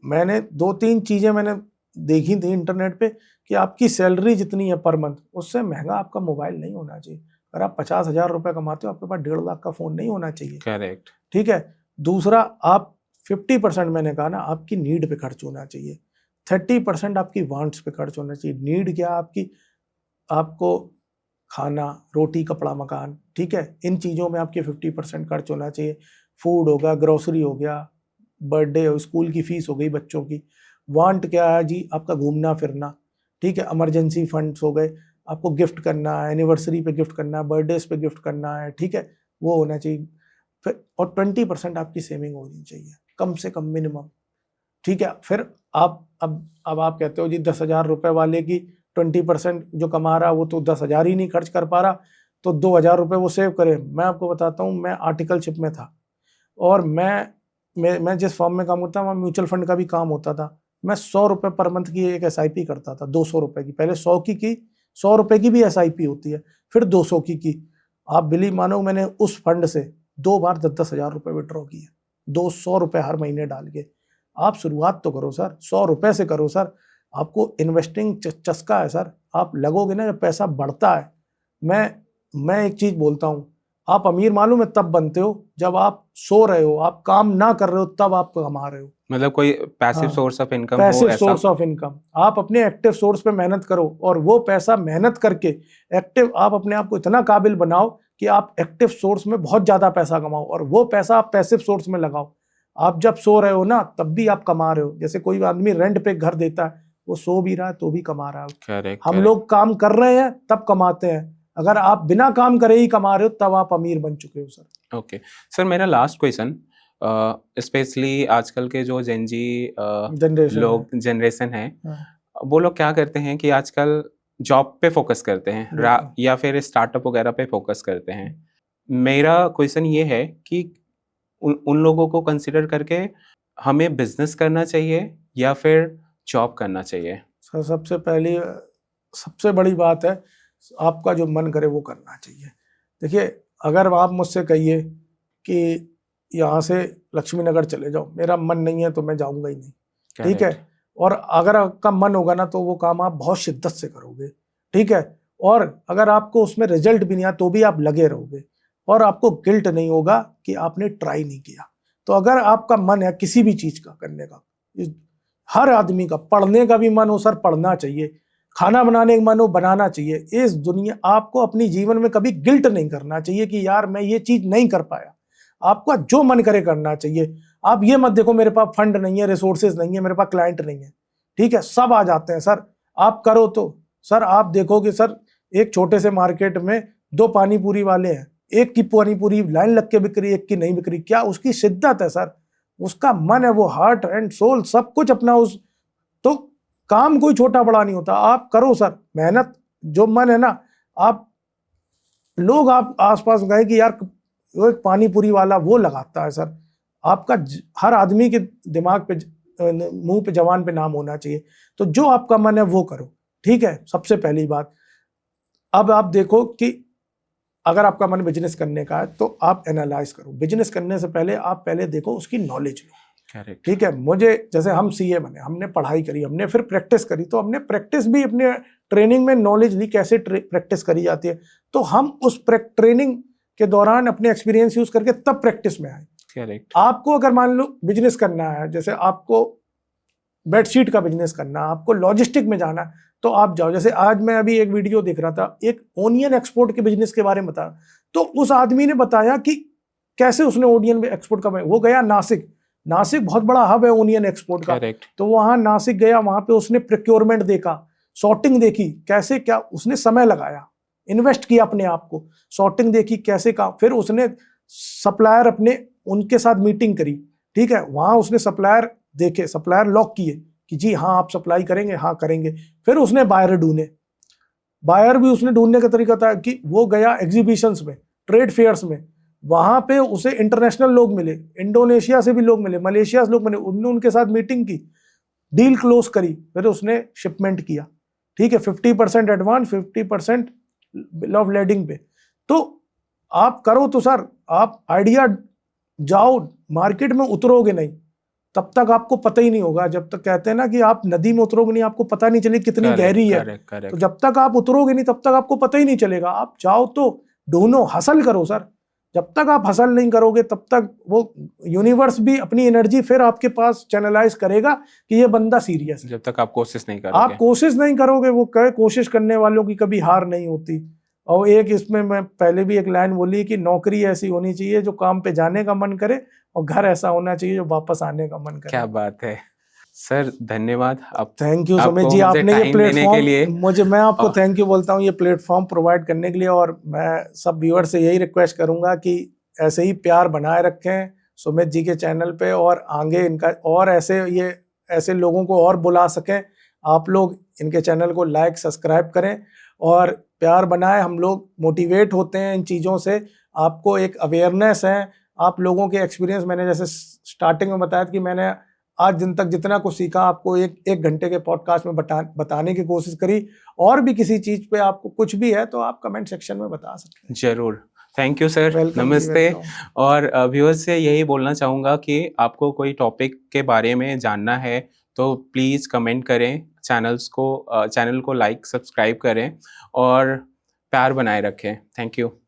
मैंने 2-3 चीजें मैंने देखी थी इंटरनेट पे कि आपकी सैलरी जितनी है पर मंथ, उससे महंगा आपका मोबाइल नहीं होना चाहिए। अगर आप 50,000 रुपए कमाते हो, आपके पास 1.5 लाख का फोन नहीं होना चाहिए। करेक्ट। ठीक है। दूसरा, आप 50% मैंने कहा ना, आपकी नीड पे खर्च होना चाहिए, 30% आपकी वांट्स पे खर्च होना चाहिए। नीड क्या, आपको खाना, रोटी, कपड़ा, मकान, ठीक है, इन चीज़ों में आपके 50% खर्च होना चाहिए। फूड होगा, ग्रोसरी हो गया, बर्थडे हो, स्कूल की फीस हो गई बच्चों की। वांट क्या है जी, आपका घूमना फिरना, ठीक है, इमरजेंसी फंड्स हो गए, आपको गिफ्ट करना है, एनिवर्सरी पे गिफ्ट करना है, बर्थडेज पे गिफ्ट करना है, ठीक है, वो होना चाहिए। फिर और 20% आपकी सेविंग होनी चाहिए कम से कम, मिनिमम, ठीक है। फिर आप अब आप कहते हो जी 10,000 रुपए वाले की 20% जो कमा रहा वो तो 10,000 ही नहीं खर्च कर पा रहा, तो 2,000 रुपए वो सेव करे। मैं आपको बताता हूँ, मैं आर्टिकलशिप में था और मैं जिस फॉर्म में काम करता वहाँ म्यूचुअल फंड का भी काम होता था। मैं 100 रुपए पर मंथ की एक SIP करता था, 200 रुपए की। पहले 100 रुपए की भी SIP होती है, फिर 200 की। आप बिलीव मानो, मैंने उस फंड से 2 बार 10,000 रुपए विड्रॉ किए, 200 रुपए हर महीने डाल के। आप शुरुआत तो करो सर, 100 रुपए से करो सर। आपको इन्वेस्टिंग चस्का है सर, आप लगोगे ना जब पैसा बढ़ता है। मैं एक चीज बोलता हूँ, आप अमीर मालूम है तब बनते हो जब आप सो रहे हो, आप काम ना कर रहे हो, तब आप कमा रहे हो। मतलब कोई पैसिव हाँ, सोर्स ऑफ इनकम हो पैसिव ऐसा। Source of income. आप अपने एक्टिव सोर्स पे मेहनत करो और वो पैसा मेहनत करके एक्टिव, आप अपने आप को इतना काबिल बनाओ कि आप एक्टिव सोर्स में बहुत ज्यादा पैसा कमाओ और वो पैसा आप पैसिव सोर्स में लगाओ। आप जब सो रहे हो ना तब भी आप कमा रहे हो। जैसे कोई आदमी रेंट पे घर देता है, वो सो भी रहा है तो भी कमा रहा है। करेक्ट। हम लोग काम कर रहे हैं तब कमाते हैं। अगर आप बिना काम करे ही कमा रहे हो तब आप अमीर बन चुके हो सर। ओके सर, मेरा लास्ट क्वेश्चन, स्पेशली आजकल के जो जेनजी लोग जनरेशन है, वो लोग क्या करते हैं कि आजकल जॉब पे फोकस करते हैं या फिर स्टार्टअप वगैरह पे फोकस करते हैं। मेरा क्वेश्चन ये है कि उन लोगों को कंसिडर करके हमें बिजनेस करना चाहिए या फिर जॉब करना चाहिए? सर सबसे बड़ी बात है, आपका जो मन करे वो करना चाहिए। देखिए, अगर आप मुझसे कहिए कि यहाँ से लक्ष्मी नगर चले जाओ, मेरा मन नहीं है तो मैं जाऊंगा ही नहीं, ठीक है। और अगर आपका मन होगा ना तो वो काम आप बहुत शिद्दत से करोगे, ठीक है। और अगर आपको उसमें रिजल्ट भी नहीं आया तो भी आप लगे रहोगे और आपको गिल्ट नहीं होगा कि आपने ट्राई नहीं किया। तो अगर आपका मन है किसी भी चीज का करने का, हर आदमी का, पढ़ने का भी मन हो सर पढ़ना चाहिए, खाना बनाने का मन हो बनाना चाहिए। इस दुनिया, आपको अपनी जीवन में कभी गिल्ट नहीं करना चाहिए कि यार मैं ये चीज नहीं कर पाया। आपका जो मन करे करना चाहिए। आप ये मत देखो मेरे पास फंड नहीं है, रिसोर्सेज नहीं है, मेरे पास क्लाइंट नहीं है, ठीक है, सब आ जाते हैं सर, आप करो तो। सर आप देखोगे सर, एक छोटे से मार्केट में 2 पानी पूरी वाले हैं, एक की पानी पूरी लाइन लग के बिक रही, एक की नहीं बिक रही। क्या उसकी शिद्दत है सर, उसका मन है, वो हार्ट एंड सोल सब कुछ अपना उस, तो काम कोई छोटा बड़ा नहीं होता। आप करो सर मेहनत, जो मन है ना। आप लोग आप आसपास गए कि यार वो एक पानी पूरी वाला वो लगाता है सर, आपका हर आदमी के दिमाग पे, मुंह पे, जवान पे नाम होना चाहिए। तो जो आपका मन है वो करो, ठीक है, सबसे पहली बात। अब आप देखो कि अगर आपका मन बिजनेस करने का है तो आप एनालाइज करो। बिजनेस करने से पहले आप पहले देखो उसकी नॉलेज लो, ठीक है। मुझे जैसे हम सीए बने, हमने पढ़ाई करी, हमने फिर प्रैक्टिस करी, तो हमने प्रैक्टिस भी अपने ट्रेनिंग में नॉलेज ली कैसे प्रैक्टिस करी जाती है। तो हम उस ट्रेनिंग के दौरान अपने एक्सपीरियंस यूज करके तब प्रैक्टिस में आए। करेक्ट। आपको अगर मान लो बिजनेस करना है, जैसे आपको बेडशीट का बिजनेस करना, आपको लॉजिस्टिक में जाना, तो आप जाओ। जैसे आज मैं अभी एक वीडियो देख रहा था, एक ओनियन एक्सपोर्ट के बिजनेस के बारे में बताया, तो उस आदमी ने बताया कि कैसे उसने ओनियन एक्सपोर्ट का, वो गया नासिक बहुत बड़ा हब है ओनियन एक्सपोर्ट का। तो वहां नासिक गया, वहां पे उसने प्रोक्योरमेंट देखा, सॉर्टिंग देखी, कैसे क्या उसने समय लगाया, इन्वेस्ट किया अपने आप को, सॉर्टिंग देखी कैसे का, फिर उसने सप्लायर अपने उनके साथ मीटिंग करी, ठीक है। वहां उसने सप्लायर देखे, सप्लायर लॉक किए कि जी हाँ आप सप्लाई करेंगे, हाँ करेंगे। फिर उसने बायर ढूंढे, बायर भी उसने ढूंढने का तरीका था कि वो गया एग्जीबिशंस में, ट्रेड फेयर्स में, वहां पे उसे इंटरनेशनल लोग मिले, इंडोनेशिया से भी लोग मिले, मलेशिया से लोग मिले, उन्होंने उनके साथ मीटिंग की, डील क्लोज करी, फिर उसने शिपमेंट किया, ठीक है। 50% एडवांस, 50% बिल ऑफ लेडिंग पे। तो आप करो तो सर, आप आइडिया, जाओ मार्केट में, उतरोगे नहीं तब तक आपको पता ही नहीं होगा। जब तक कहते हैं ना कि आप नदी में उतरोगे नहीं, आपको पता नहीं चले कितनी गहरी है। तो जब तक आप उतरोगे नहीं तब तक आपको पता ही नहीं चलेगा। आप जाओ तो ढूंढो, हसल करो सर। जब तक आप हसल नहीं करोगे तब तक वो यूनिवर्स भी अपनी एनर्जी फिर आपके पास चैनलाइज करेगा कि ये बंदा सीरियस है। जब तक आप कोशिश नहीं करोगे, आप कोशिश नहीं करोगे, वो कहे कोशिश करने वालों की कभी हार नहीं होती। और एक इसमें मैं पहले भी एक लाइन बोली कि नौकरी ऐसी होनी चाहिए जो काम पे जाने का मन करे, और घर ऐसा होना चाहिए जो वापस आने का मन करे। क्या बात है सर, धन्यवाद। थैंक यू सुमित जी, आपने ये प्लेटफॉर्म, मैं आपको थैंक यू बोलता हूँ ये प्लेटफॉर्म प्रोवाइड करने के लिए। और मैं सब व्यूअर से यही रिक्वेस्ट करूंगा कि ऐसे ही प्यार बनाए रखें सुमित जी के चैनल पे, और आगे इनका और ऐसे लोगों को और बुला सकें। आप लोग इनके चैनल को लाइक सब्सक्राइब करें और प्यार बनाए। हम लोग मोटिवेट होते हैं इन चीज़ों से, आपको एक अवेयरनेस है, आप लोगों के एक्सपीरियंस, मैंने जैसे स्टार्टिंग में बताया कि मैंने आज दिन तक जितना कुछ सीखा आपको एक घंटे के पॉडकास्ट में बताने की कोशिश करी। और भी किसी चीज़ पे आपको कुछ भी है तो आप कमेंट सेक्शन में बता सकते हैं। जरूर। थैंक यू सर, वेलकम जी, नमस्ते। वेलकम। और व्यूअर्स से यही बोलना चाहूँगा कि आपको कोई टॉपिक के बारे में जानना है तो प्लीज़ कमेंट करें, चैनल को लाइक, सब्सक्राइब करें और प्यार बनाए रखें। Thank you.